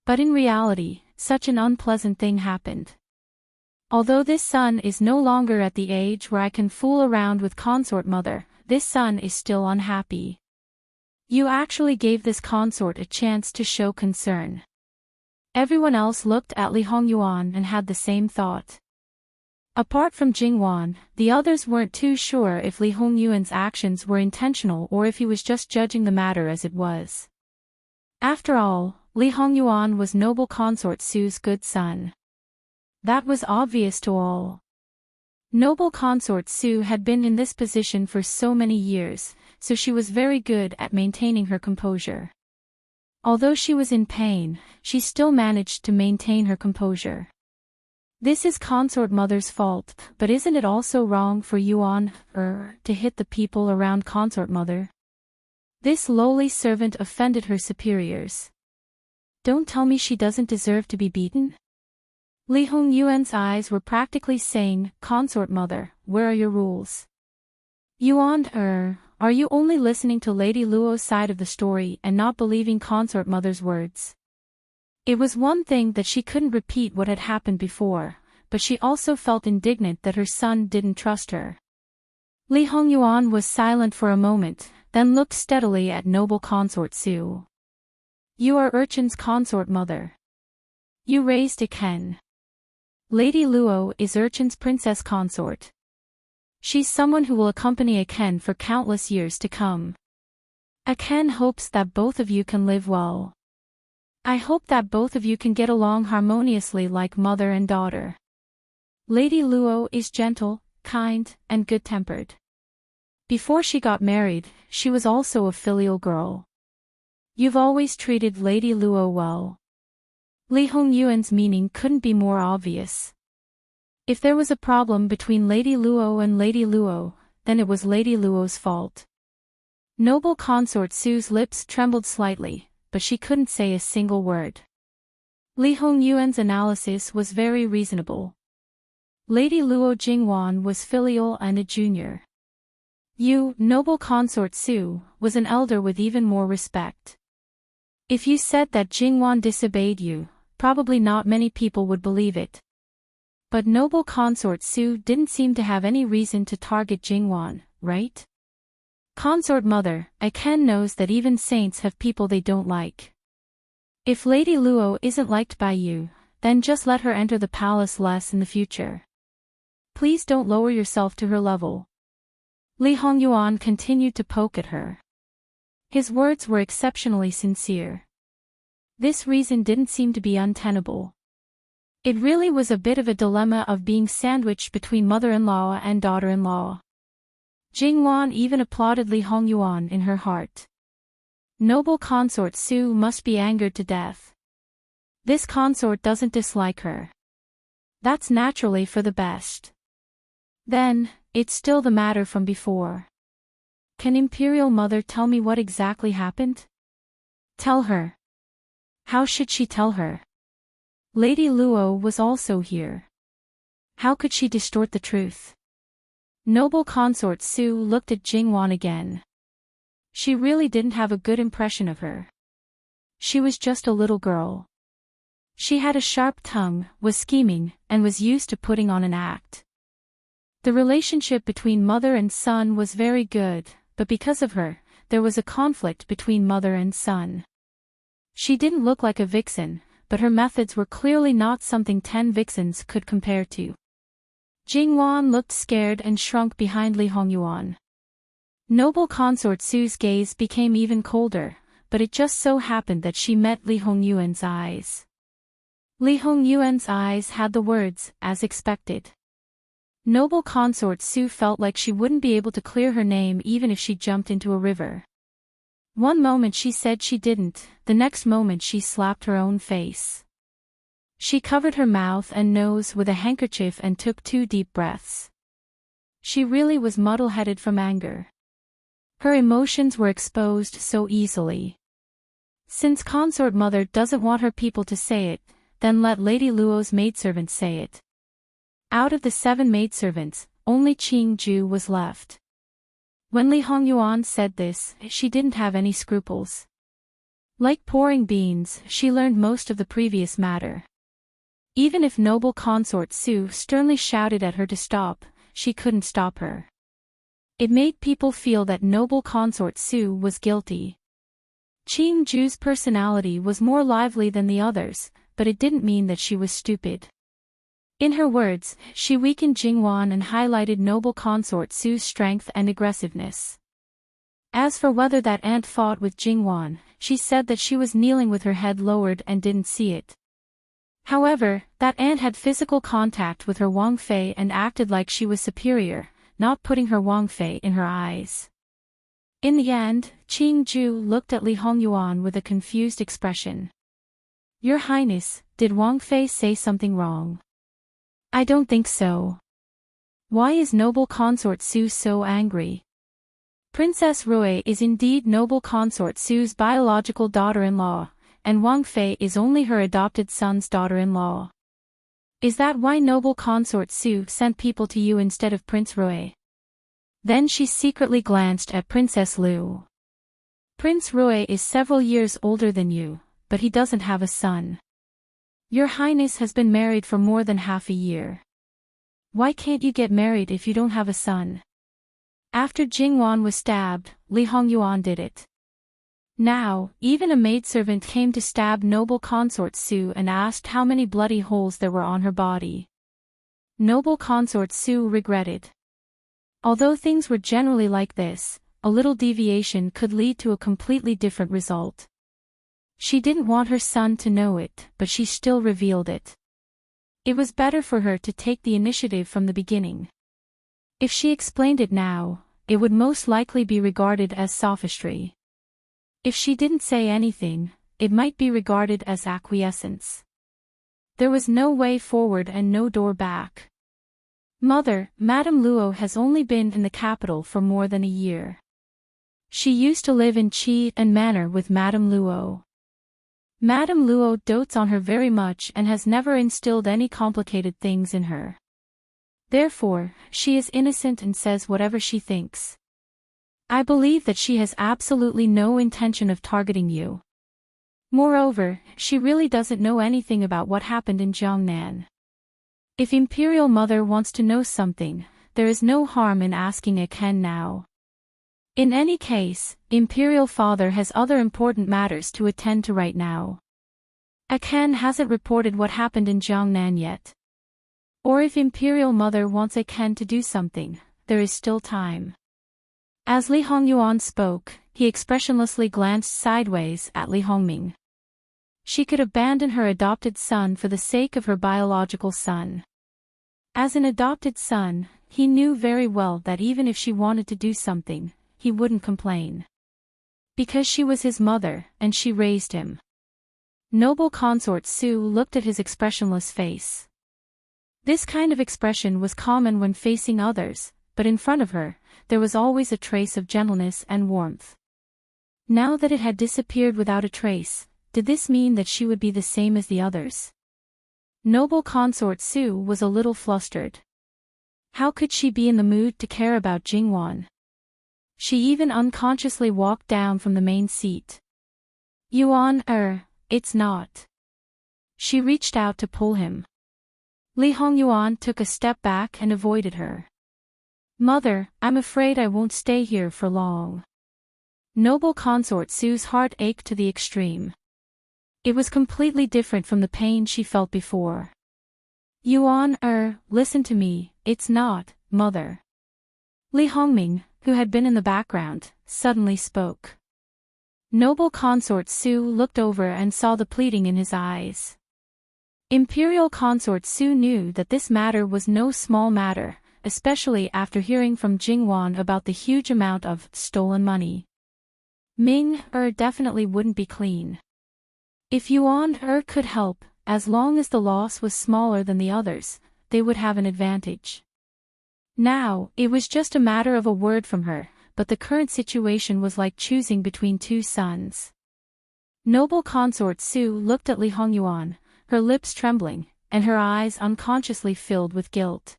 But in reality, such an unpleasant thing happened. Although this son is no longer at the age where I can fool around with consort mother, this son is still unhappy. You actually gave this consort a chance to show concern. Everyone else looked at Li Hongyuan and had the same thought. Apart from Jingwan, the others weren't too sure if Li Hongyuan's actions were intentional or if he was just judging the matter as it was. After all, Li Hongyuan was noble consort Su's good son. That was obvious to all. Noble consort Su had been in this position for so many years, so she was very good at maintaining her composure. Although she was in pain, she still managed to maintain her composure. This is consort mother's fault, but isn't it also wrong for Yuan, to hit the people around consort mother? This lowly servant offended her superiors. Don't tell me she doesn't deserve to be beaten? Li Hongyuan's eyes were practically saying, consort mother, where are your rules? Yuan, are you only listening to Lady Luo's side of the story and not believing consort mother's words? It was one thing that she couldn't repeat what had happened before, but she also felt indignant that her son didn't trust her. Li Hongyuan was silent for a moment, then looked steadily at noble consort Su. You are Urchin's consort mother. You raised a Ken. Lady Luo is Urchin's princess consort. She's someone who will accompany a Ken for countless years to come. A Ken hopes that both of you can live well. I hope that both of you can get along harmoniously like mother and daughter. Lady Luo is gentle, kind, and good-tempered. Before she got married, she was also a filial girl. You've always treated Lady Luo well. Li Hongyuan's meaning couldn't be more obvious. If there was a problem between Lady Luo and Lady Luo, then it was Lady Luo's fault. Noble consort Su's lips trembled slightly, but she couldn't say a single word. Li Hongyuan's analysis was very reasonable. Lady Luo Jingwan was filial and a junior. You, noble consort Su, was an elder with even more respect. If you said that Jingwan disobeyed you, probably not many people would believe it. But noble consort Su didn't seem to have any reason to target Jingwan, right? Consort mother, I Ken knows that even saints have people they don't like. If Lady Luo isn't liked by you, then just let her enter the palace less in the future. Please don't lower yourself to her level. Li Hongyuan continued to poke at her. His words were exceptionally sincere. This reason didn't seem to be untenable. It really was a bit of a dilemma of being sandwiched between mother-in-law and daughter-in-law. Jingwan even applauded Li Hongyuan in her heart. Noble consort Su must be angered to death. This consort doesn't dislike her. That's naturally for the best. Then, it's still the matter from before. Can Imperial Mother tell me what exactly happened? Tell her. How should she tell her? Lady Luo was also here. How could she distort the truth? Noble consort Su looked at Jingwan again. She really didn't have a good impression of her. She was just a little girl. She had a sharp tongue, was scheming, and was used to putting on an act. The relationship between mother and son was very good, but because of her, there was a conflict between mother and son. She didn't look like a vixen, but her methods were clearly not something 10 vixens could compare to. Jingwan looked scared and shrunk behind Li Hongyuan. Noble consort Su's gaze became even colder, but it just so happened that she met Li Hongyuan's eyes. Li Hongyuan's eyes had the words, as expected. Noble consort Su felt like she wouldn't be able to clear her name even if she jumped into a river. One moment she said she didn't, the next moment she slapped her own face. She covered her mouth and nose with a handkerchief and took 2 deep breaths. She really was muddle-headed from anger. Her emotions were exposed so easily. Since consort mother doesn't want her people to say it, then let Lady Luo's maidservant say it. Out of the 7 maidservants, only Qing-ju was left. When Li Hongyuan said this, she didn't have any scruples. Like pouring beans, she learned most of the previous matter. Even if noble consort Su sternly shouted at her to stop, she couldn't stop her. It made people feel that noble consort Su was guilty. Qing-ju's personality was more lively than the others, but it didn't mean that she was stupid. In her words, she weakened Jingwan and highlighted noble consort Su's strength and aggressiveness. As for whether that aunt fought with Jingwan, she said that she was kneeling with her head lowered and didn't see it. However, that aunt had physical contact with her Wang Fei and acted like she was superior, not putting her Wang Fei in her eyes. In the end, Qing-ju looked at Li Hongyuan with a confused expression. Your Highness, did Wang Fei say something wrong? I don't think so. Why is noble consort Su so angry? Princess Rui is indeed noble consort Su's biological daughter-in-law, and Wang Fei is only her adopted son's daughter-in-law. Is that why noble consort Su sent people to you instead of Prince Rui? Then she secretly glanced at Princess Liu. Prince Rui is several years older than you, but he doesn't have a son. Your Highness has been married for more than half a year. Why can't you get married if you don't have a son? After Jingwan was stabbed, Li Hongyuan did it. Now, even a maidservant came to stab noble consort Su and asked how many bloody holes there were on her body. Noble consort Su regretted. Although things were generally like this, a little deviation could lead to a completely different result. She didn't want her son to know it, but she still revealed it. It was better for her to take the initiative from the beginning. If she explained it now, it would most likely be regarded as sophistry. If she didn't say anything, it might be regarded as acquiescence. There was no way forward and no door back. Mother, Madame Luo has only been in the capital for more than a year. She used to live in Qi and Manor with Madame Luo. Madame Luo dotes on her very much and has never instilled any complicated things in her. Therefore, she is innocent and says whatever she thinks. I believe that she has absolutely no intention of targeting you. Moreover, she really doesn't know anything about what happened in Jiangnan. If Imperial Mother wants to know something, there is no harm in asking a Ken now. In any case, Imperial Father has other important matters to attend to right now. Aken hasn't reported what happened in Jiangnan yet. Or if Imperial Mother wants Aken to do something, there is still time. As Li Hongyuan spoke, he expressionlessly glanced sideways at Li Hongming. She could abandon her adopted son for the sake of her biological son. As an adopted son, he knew very well that even if she wanted to do something, he wouldn't complain. Because she was his mother, and she raised him. Noble consort Su looked at his expressionless face. This kind of expression was common when facing others, but in front of her, there was always a trace of gentleness and warmth. Now that it had disappeared without a trace, did this mean that she would be the same as the others? Noble consort Su was a little flustered. How could she be in the mood to care about Jingwan? She even unconsciously walked down from the main seat. Yuan, it's not. She reached out to pull him. Li Hongyuan took a step back and avoided her. Mother, I'm afraid I won't stay here for long. Noble consort Su's heart ached to the extreme. It was completely different from the pain she felt before. Yuan, listen to me, it's not, Mother. Li Hongming, who had been in the background, suddenly spoke. Noble consort Su looked over and saw the pleading in his eyes. Imperial consort Su knew that this matter was no small matter, especially after hearing from Jingwan about the huge amount of stolen money. Ming, definitely wouldn't be clean. If Yuan, could help, as long as the loss was smaller than the others, they would have an advantage. Now, it was just a matter of a word from her, but the current situation was like choosing between two sons. Noble consort Su looked at Li Hongyuan, her lips trembling, and her eyes unconsciously filled with guilt.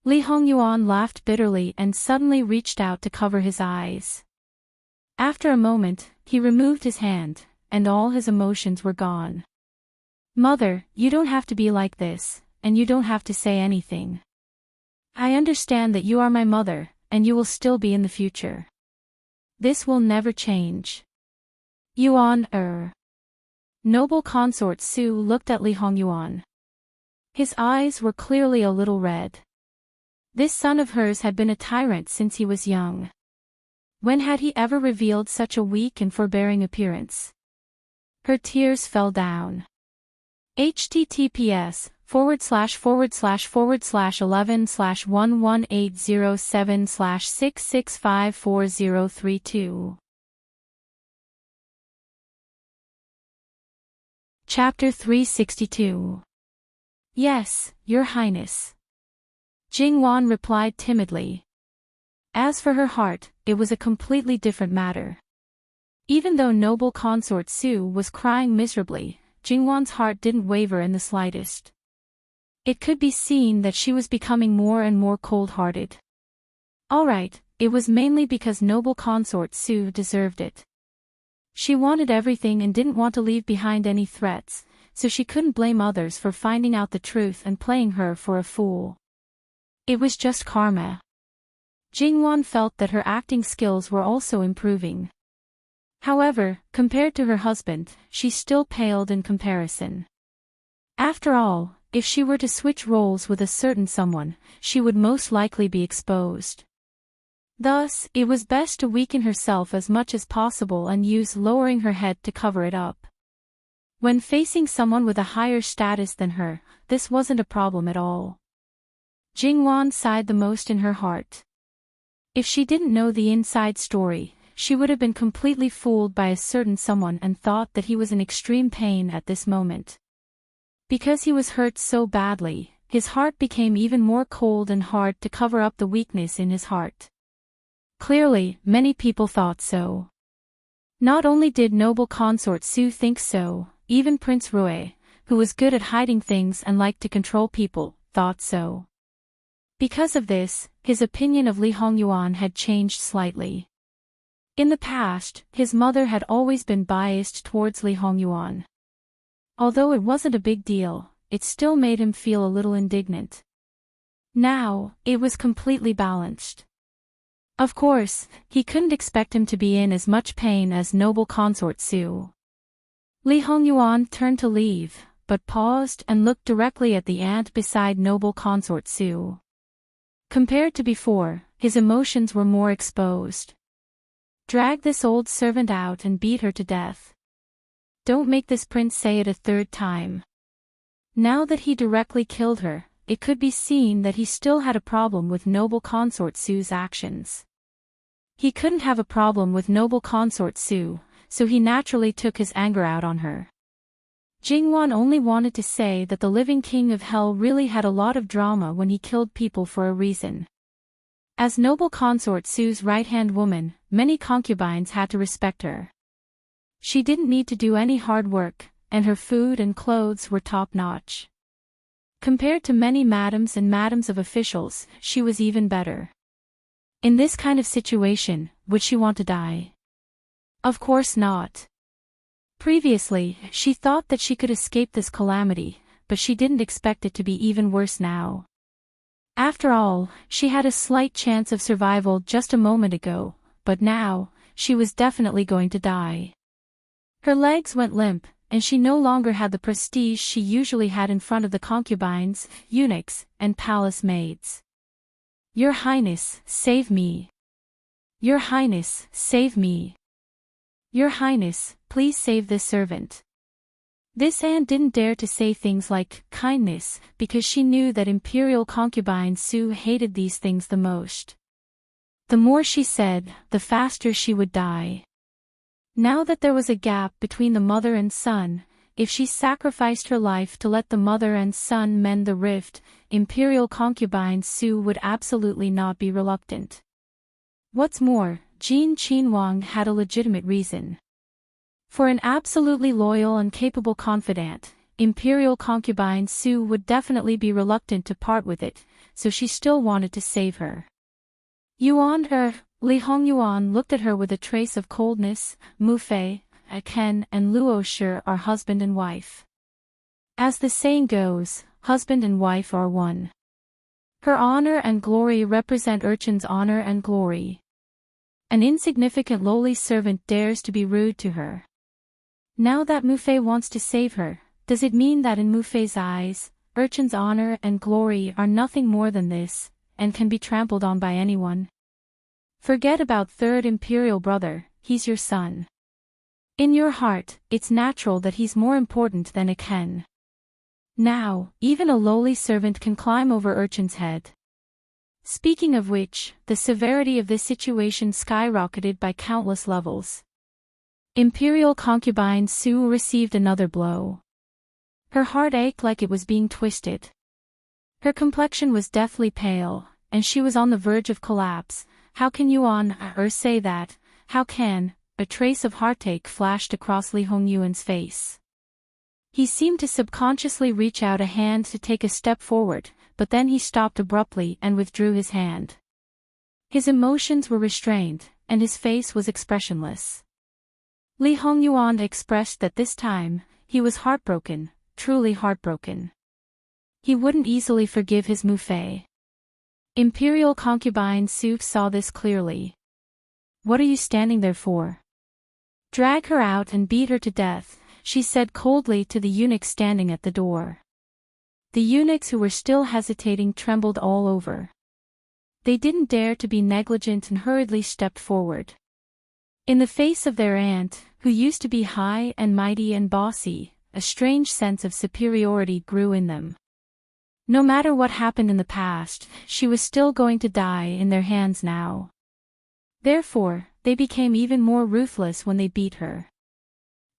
Li Hongyuan laughed bitterly and suddenly reached out to cover his eyes. After a moment, he removed his hand, and all his emotions were gone. "Mother, you don't have to be like this, and you don't have to say anything. I understand that you are my mother, and you will still be in the future. This will never change." Yuan, Noble consort Su looked at Li Hongyuan. His eyes were clearly a little red. This son of hers had been a tyrant since he was young. When had he ever revealed such a weak and forbearing appearance? Her tears fell down. https://11/11807/6654032. Chapter 362. Yes, Your Highness. Jingwan replied timidly. As for her heart, it was a completely different matter. Even though noble consort Su was crying miserably, Jingwan's heart didn't waver in the slightest. It could be seen that she was becoming more and more cold-hearted. Alright, it was mainly because noble consort Su deserved it. She wanted everything and didn't want to leave behind any threats, so she couldn't blame others for finding out the truth and playing her for a fool. It was just karma. Jingwan felt that her acting skills were also improving. However, compared to her husband, she still paled in comparison. After all, if she were to switch roles with a certain someone, she would most likely be exposed. Thus, it was best to weaken herself as much as possible and use lowering her head to cover it up. When facing someone with a higher status than her, this wasn't a problem at all. Jingwan sighed the most in her heart. If she didn't know the inside story, she would have been completely fooled by a certain someone and thought that he was in extreme pain at this moment. Because he was hurt so badly, his heart became even more cold and hard to cover up the weakness in his heart. Clearly, many people thought so. Not only did noble consort Su think so, even Prince Rui, who was good at hiding things and liked to control people, thought so. Because of this, his opinion of Li Hongyuan had changed slightly. In the past, his mother had always been biased towards Li Hongyuan. Although it wasn't a big deal, it still made him feel a little indignant. Now, it was completely balanced. Of course, he couldn't expect him to be in as much pain as noble consort Su. Li Hongyuan turned to leave, but paused and looked directly at the ant beside noble consort Su. Compared to before, his emotions were more exposed. Drag this old servant out and beat her to death. Don't make this prince say it a third time. Now that he directly killed her, it could be seen that he still had a problem with noble consort Su's actions. He couldn't have a problem with noble consort Su, so he naturally took his anger out on her. Jingwan only wanted to say that the living king of hell really had a lot of drama when he killed people for a reason. As noble consort Su's right-hand woman, many concubines had to respect her. She didn't need to do any hard work, and her food and clothes were top-notch. Compared to many madams and madams of officials, she was even better. In this kind of situation, would she want to die? Of course not. Previously, she thought that she could escape this calamity, but she didn't expect it to be even worse now. After all, she had a slight chance of survival just a moment ago, but now, she was definitely going to die. Her legs went limp, and she no longer had the prestige she usually had in front of the concubines, eunuchs, and palace maids. Your Highness, save me. Your Highness, save me. Your Highness, please save this servant. This aunt didn't dare to say things like kindness because she knew that imperial concubine Su hated these things the most. The more she said, the faster she would die. Now that there was a gap between the mother and son, if she sacrificed her life to let the mother and son mend the rift, imperial concubine Su would absolutely not be reluctant. What's more, Jin Qinhuang had a legitimate reason. For an absolutely loyal and capable confidant, Imperial concubine Su would definitely be reluctant to part with it, so she still wanted to save her. Yuan Li Hongyuan looked at her with a trace of coldness. Mu Fei, Ken and Luo Shi are husband and wife. As the saying goes, husband and wife are one. Her honor and glory represent Urchin's honor and glory. An insignificant lowly servant dares to be rude to her. Now that Mu Fei wants to save her, does it mean that in Mu Fei's eyes, Urchin's honor and glory are nothing more than this, and can be trampled on by anyone? Forget about third imperial brother, he's your son. In your heart, it's natural that he's more important than a Ken. Now, even a lowly servant can climb over Urchin's head. Speaking of which, the severity of this situation skyrocketed by countless levels. Imperial concubine Su received another blow. Her heart ached like it was being twisted. Her complexion was deathly pale, and she was on the verge of collapse. How can Yuan say that? How can? A trace of heartache flashed across Li Hongyuan's face. He seemed to subconsciously reach out a hand to take a step forward, but then he stopped abruptly and withdrew his hand. His emotions were restrained, and his face was expressionless. Li Hongyuan expressed that this time, he was heartbroken, truly heartbroken. He wouldn't easily forgive his Mu Fei. Imperial concubine Su saw this clearly. What are you standing there for? Drag her out and beat her to death, she said coldly to the eunuchs standing at the door. The eunuchs who were still hesitating trembled all over. They didn't dare to be negligent and hurriedly stepped forward. In the face of their aunt, who used to be high and mighty and bossy, a strange sense of superiority grew in them. No matter what happened in the past, she was still going to die in their hands now. Therefore, they became even more ruthless when they beat her.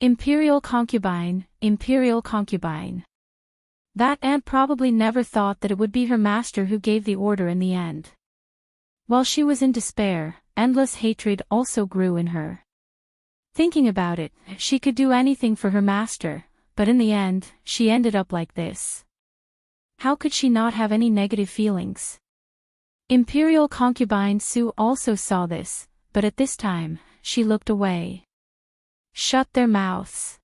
Imperial concubine, imperial concubine. That aunt probably never thought that it would be her master who gave the order in the end. While she was in despair, endless hatred also grew in her. Thinking about it, she could do anything for her master, but in the end, she ended up like this. How could she not have any negative feelings? Imperial concubine Su also saw this, but at this time, she looked away. Shut their mouths.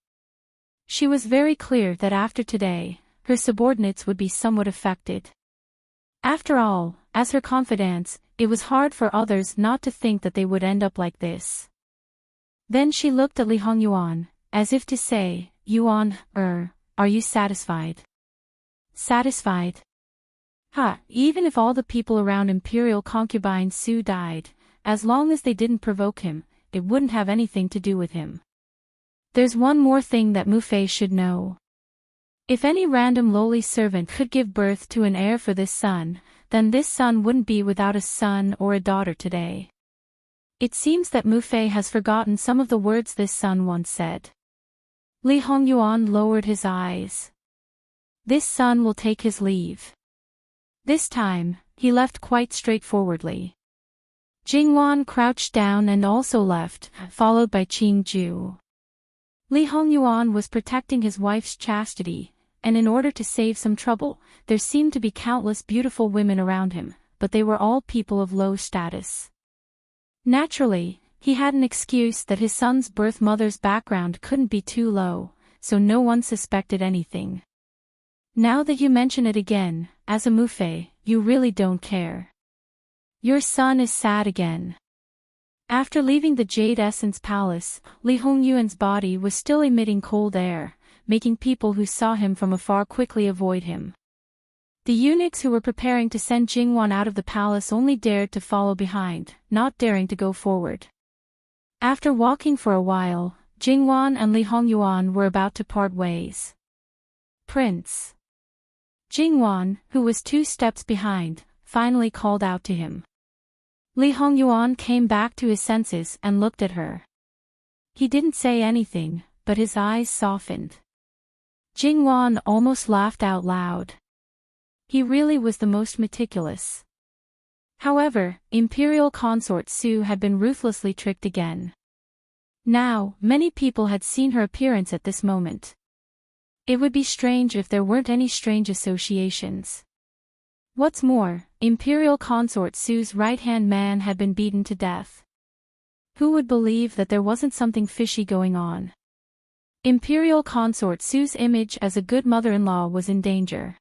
She was very clear that after today, her subordinates would be somewhat affected. After all, as her confidants, it was hard for others not to think that they would end up like this. Then she looked at Li Hongyuan, as if to say, Yuan, are you satisfied? Satisfied? Even if all the people around Imperial concubine Su died, as long as they didn't provoke him, it wouldn't have anything to do with him. There's one more thing that Mu Fei should know. If any random lowly servant could give birth to an heir for this son, then this son wouldn't be without a son or a daughter today. It seems that Mu Fei has forgotten some of the words this son once said. Li Hongyuan lowered his eyes. This son will take his leave. This time, he left quite straightforwardly. Jingwan crouched down and also left, followed by Qingju. Li Hongyuan was protecting his wife's chastity, and in order to save some trouble, there seemed to be countless beautiful women around him, but they were all people of low status. Naturally, he had an excuse that his son's birth mother's background couldn't be too low, so no one suspected anything. Now that you mention it again, as a Mu Fei, you really don't care. Your son is sad again. After leaving the Jade Essence Palace, Li Hongyuan's body was still emitting cold air, making people who saw him from afar quickly avoid him. The eunuchs who were preparing to send Jingwan out of the palace only dared to follow behind, not daring to go forward. After walking for a while, Jingwan and Li Hongyuan were about to part ways. Prince. Jingwan, who was 2 steps behind, finally called out to him. Li Hongyuan came back to his senses and looked at her. He didn't say anything, but his eyes softened. Jingwan almost laughed out loud. He really was the most meticulous. However, Imperial Consort Su had been ruthlessly tricked again. Now, many people had seen her appearance at this moment. It would be strange if there weren't any strange associations. What's more, Imperial Consort Su's right-hand man had been beaten to death. Who would believe that there wasn't something fishy going on? Imperial Consort Su's image as a good mother-in-law was in danger.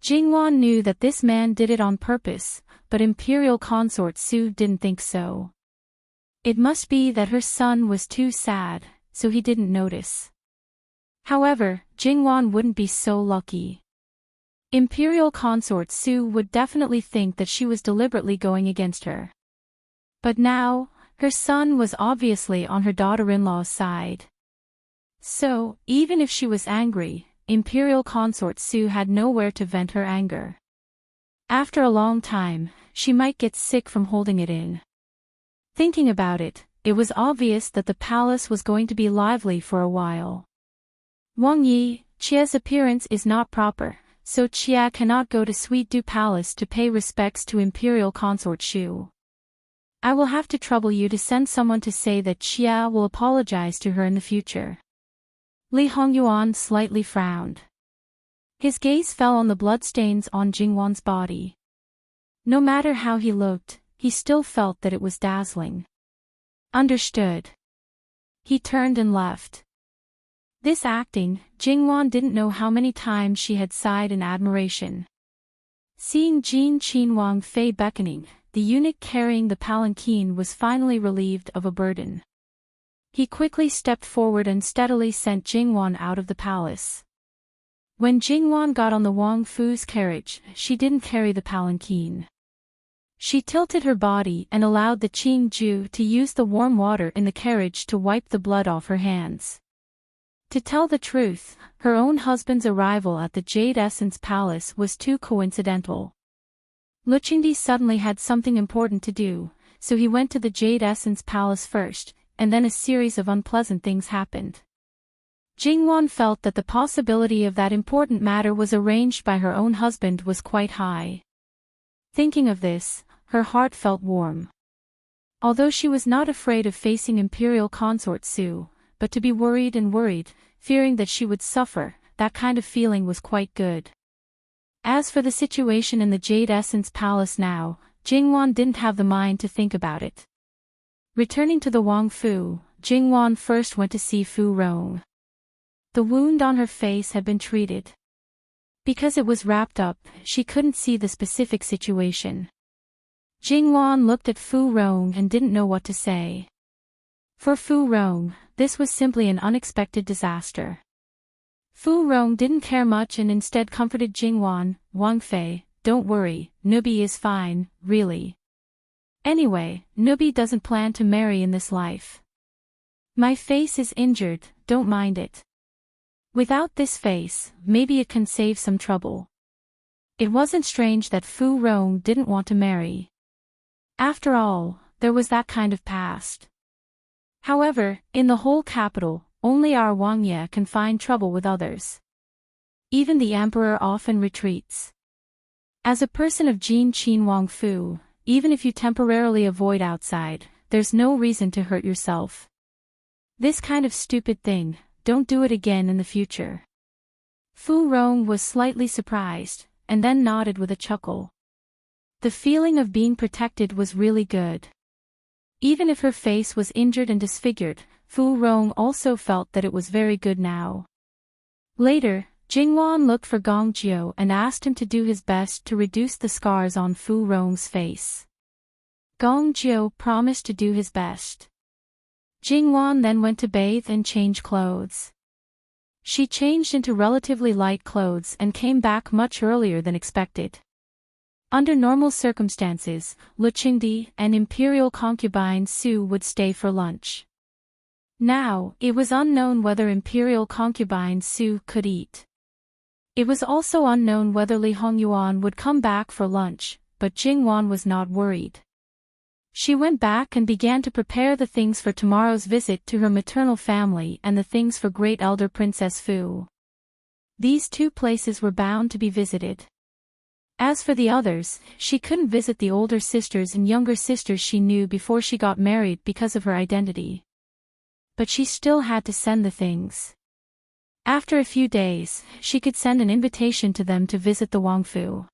Jingwan knew that this man did it on purpose, but Imperial Consort Su didn't think so. It must be that her son was too sad, so he didn't notice. However, Jingwan wouldn't be so lucky. Imperial Consort Su would definitely think that she was deliberately going against her. But now, her son was obviously on her daughter-in-law's side. So, even if she was angry, Imperial Consort Su had nowhere to vent her anger. After a long time, she might get sick from holding it in. Thinking about it, it was obvious that the palace was going to be lively for a while. Wang Yi, Chia's appearance is not proper, so Chia cannot go to Sweet Dew Palace to pay respects to Imperial Consort Shu. I will have to trouble you to send someone to say that Chia will apologize to her in the future. Li Hongyuan slightly frowned. His gaze fell on the bloodstains on Jingwan's body. No matter how he looked, he still felt that it was dazzling. Understood. He turned and left. This acting, Jingwan didn't know how many times she had sighed in admiration. Seeing Jin Qin Fei beckoning, the eunuch carrying the palanquin was finally relieved of a burden. He quickly stepped forward and steadily sent Jingwan out of the palace. When Jingwan got on the Wang Fu's carriage, she didn't carry the palanquin. She tilted her body and allowed the Qing Ju to use the warm water in the carriage to wipe the blood off her hands. To tell the truth, her own husband's arrival at the Jade Essence Palace was too coincidental. Luqingdi suddenly had something important to do, so he went to the Jade Essence Palace first, and then a series of unpleasant things happened. Jingwan felt that the possibility of that important matter was arranged by her own husband was quite high. Thinking of this, her heart felt warm. Although she was not afraid of facing Imperial Consort Su, but to be worried, fearing that she would suffer, that kind of feeling was quite good. As for the situation in the Jade Essence Palace now, Jingwan didn't have the mind to think about it. Returning to the Wang Fu, Jingwan first went to see Fu Rong. The wound on her face had been treated. Because it was wrapped up, she couldn't see the specific situation. Jingwan looked at Fu Rong and didn't know what to say. For Fu Rong, this was simply an unexpected disaster. Fu Rong didn't care much and instead comforted Jingwan, Wang Fei, don't worry, Nubi is fine, really. Anyway, Nubi doesn't plan to marry in this life. My face is injured, don't mind it. Without this face, maybe it can save some trouble. It wasn't strange that Fu Rong didn't want to marry. After all, there was that kind of past. However, in the whole capital, only our Wang Ye can find trouble with others. Even the emperor often retreats. As a person of Jin Qin Wang Fu, even if you temporarily avoid outside, there's no reason to hurt yourself. This kind of stupid thing, don't do it again in the future. Fu Rong was slightly surprised, and then nodded with a chuckle. The feeling of being protected was really good. Even if her face was injured and disfigured, Fu Rong also felt that it was very good now. Later, Jingwan looked for Gong Jiu and asked him to do his best to reduce the scars on Fu Rong's face. Gong Jiu promised to do his best. Jingwan then went to bathe and change clothes. She changed into relatively light clothes and came back much earlier than expected. Under normal circumstances, Luqingdi and Imperial concubine Su would stay for lunch. Now, it was unknown whether Imperial concubine Su could eat. It was also unknown whether Li Hongyuan would come back for lunch, but Jingwan was not worried. She went back and began to prepare the things for tomorrow's visit to her maternal family and the things for Great Elder Princess Fu. These two places were bound to be visited. As for the others, she couldn't visit the older sisters and younger sisters she knew before she got married because of her identity. But she still had to send the things. After a few days, she could send an invitation to them to visit the Wangfu.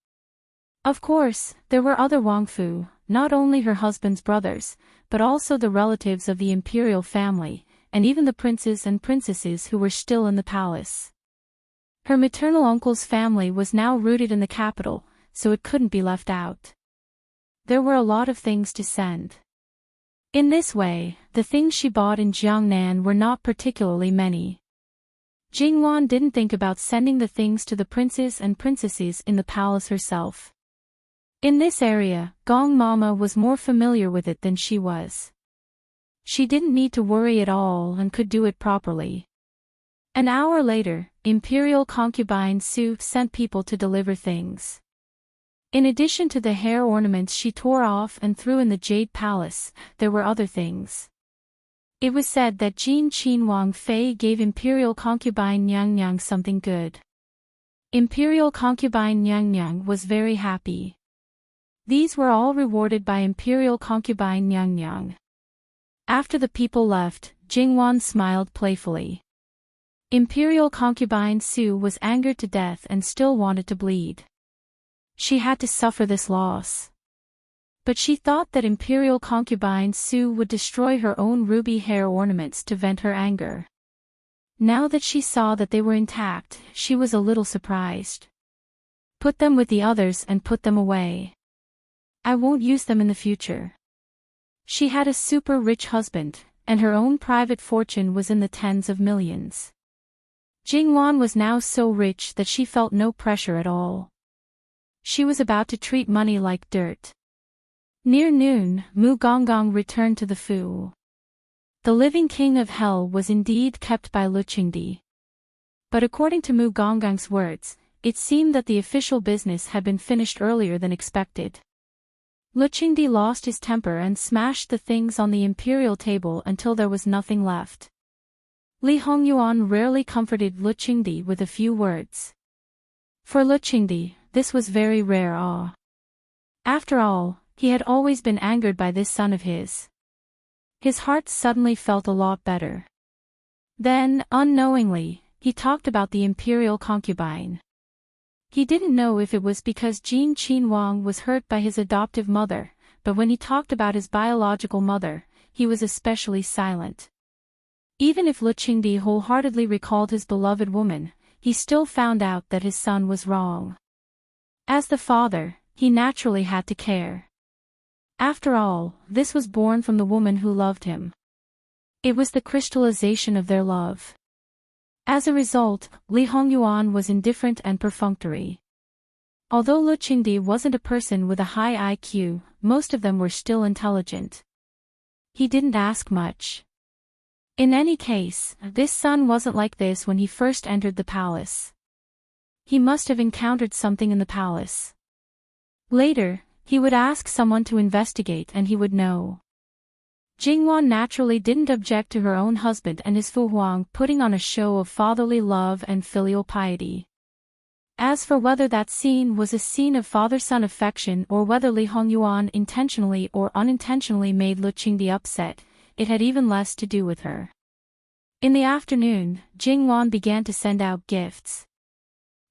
Of course, there were other Wangfu, not only her husband's brothers, but also the relatives of the imperial family, and even the princes and princesses who were still in the palace. Her maternal uncle's family was now rooted in the capital, so it couldn't be left out. There were a lot of things to send. In this way, the things she bought in Jiangnan were not particularly many. Jingwan didn't think about sending the things to the princes and princesses in the palace herself. In this area, Gong Mama was more familiar with it than she was. She didn't need to worry at all and could do it properly. An hour later, Imperial concubine Su sent people to deliver things. In addition to the hair ornaments she tore off and threw in the Jade Palace, there were other things. It was said that Jin Qin Wang Fei gave Imperial concubine Nyang Nyang something good. Imperial concubine Nyang Nyang was very happy. These were all rewarded by Imperial concubine Nyang Nyang. After the people left, Jingwan smiled playfully. Imperial concubine Su was angered to death and still wanted to bleed. She had to suffer this loss. But she thought that Imperial concubine Su would destroy her own ruby hair ornaments to vent her anger. Now that she saw that they were intact, she was a little surprised. Put them with the others and put them away. I won't use them in the future. She had a super rich husband, and her own private fortune was in the tens of millions. Jingwan was now so rich that she felt no pressure at all. She was about to treat money like dirt. Near noon, Mu Gonggong returned to the Fu. The living king of hell was indeed kept by Lu Qingdi. But according to Mu Gonggong's words, it seemed that the official business had been finished earlier than expected. Lu Qingdi lost his temper and smashed the things on the imperial table until there was nothing left. Li Hongyuan rarely comforted Lu Qingdi with a few words. For Lu Qingdi, this was very rare awe. After all, he had always been angered by this son of his. His heart suddenly felt a lot better. Then, unknowingly, he talked about the imperial concubine. He didn't know if it was because Jin Qin Wang was hurt by his adoptive mother, but when he talked about his biological mother, he was especially silent. Even if Lu Qingdi wholeheartedly recalled his beloved woman, he still found out that his son was wrong. As the father, he naturally had to care. After all, this was born from the woman who loved him. It was the crystallization of their love. As a result, Li Hongyuan was indifferent and perfunctory. Although Lu Qingdi wasn't a person with a high IQ, most of them were still intelligent. He didn't ask much. In any case, this son wasn't like this when he first entered the palace. He must have encountered something in the palace. Later, he would ask someone to investigate and he would know. Jingwan naturally didn't object to her own husband and his Fu Huang putting on a show of fatherly love and filial piety. As for whether that scene was a scene of father-son affection or whether Li Hongyuan intentionally or unintentionally made Lu Qingdi upset, it had even less to do with her. In the afternoon, Jingwan began to send out gifts.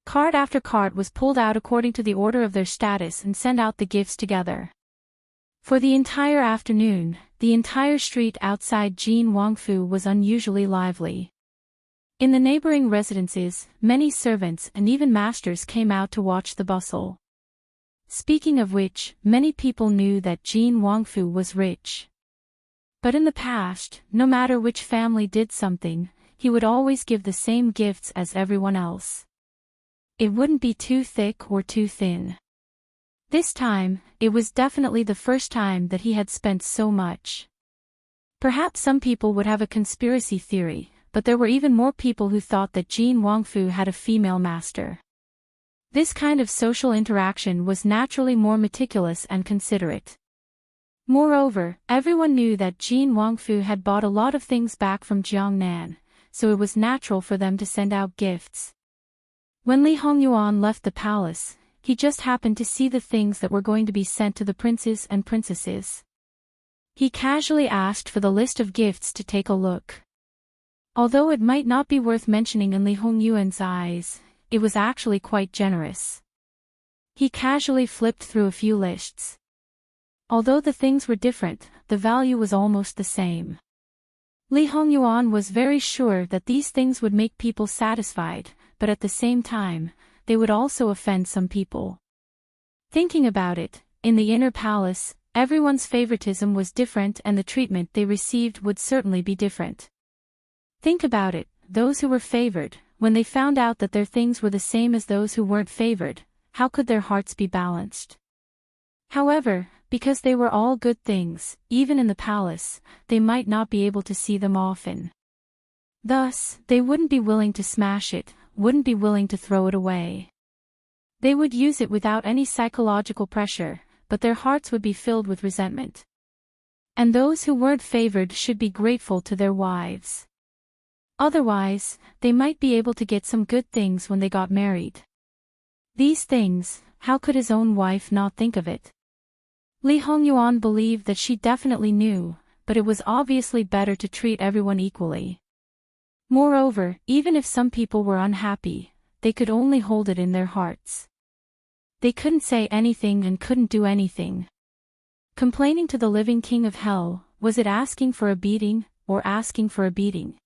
Cart after cart was pulled out according to the order of their status and sent out the gifts together. For the entire afternoon, the entire street outside Jin Wangfu was unusually lively. In the neighboring residences, many servants and even masters came out to watch the bustle. Speaking of which, many people knew that Jin Wangfu was rich. But in the past, no matter which family did something, he would always give the same gifts as everyone else. It wouldn't be too thick or too thin. This time, it was definitely the first time that he had spent so much. Perhaps some people would have a conspiracy theory, but there were even more people who thought that Jin Wangfu had a female master. This kind of social interaction was naturally more meticulous and considerate. Moreover, everyone knew that Jin Wangfu had bought a lot of things back from Jiangnan, so it was natural for them to send out gifts. When Li Hongyuan left the palace, he just happened to see the things that were going to be sent to the princes and princesses. He casually asked for the list of gifts to take a look. Although it might not be worth mentioning in Li Hongyuan's eyes, it was actually quite generous. He casually flipped through a few lists. Although the things were different, the value was almost the same. Li Hongyuan was very sure that these things would make people satisfied, but at the same time, they would also offend some people. Thinking about it, in the inner palace, everyone's favoritism was different and the treatment they received would certainly be different. Think about it, those who were favored, when they found out that their things were the same as those who weren't favored, how could their hearts be balanced? However, because they were all good things, even in the palace, they might not be able to see them often. Thus, they wouldn't be willing to smash it, wouldn't be willing to throw it away. They would use it without any psychological pressure, but their hearts would be filled with resentment. And those who weren't favored should be grateful to their wives. Otherwise, they might be able to get some good things when they got married. These things, how could his own wife not think of it? Li Hongyuan believed that she definitely knew, but it was obviously better to treat everyone equally. Moreover, even if some people were unhappy, they could only hold it in their hearts. They couldn't say anything and couldn't do anything. Complaining to the living king of hell, was it asking for a beating, or asking for a beating?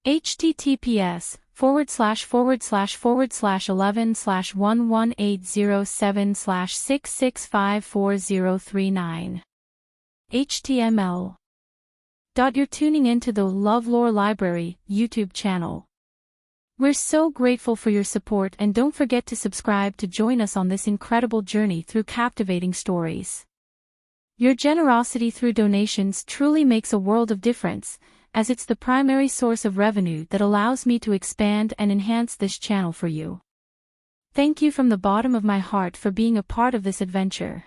https://11/11807/6654039 HTML. You're tuning into the LoveLore Library YouTube channel. We're so grateful for your support and don't forget to subscribe to join us on this incredible journey through captivating stories. Your generosity through donations truly makes a world of difference, as it's the primary source of revenue that allows me to expand and enhance this channel for you. Thank you from the bottom of my heart for being a part of this adventure.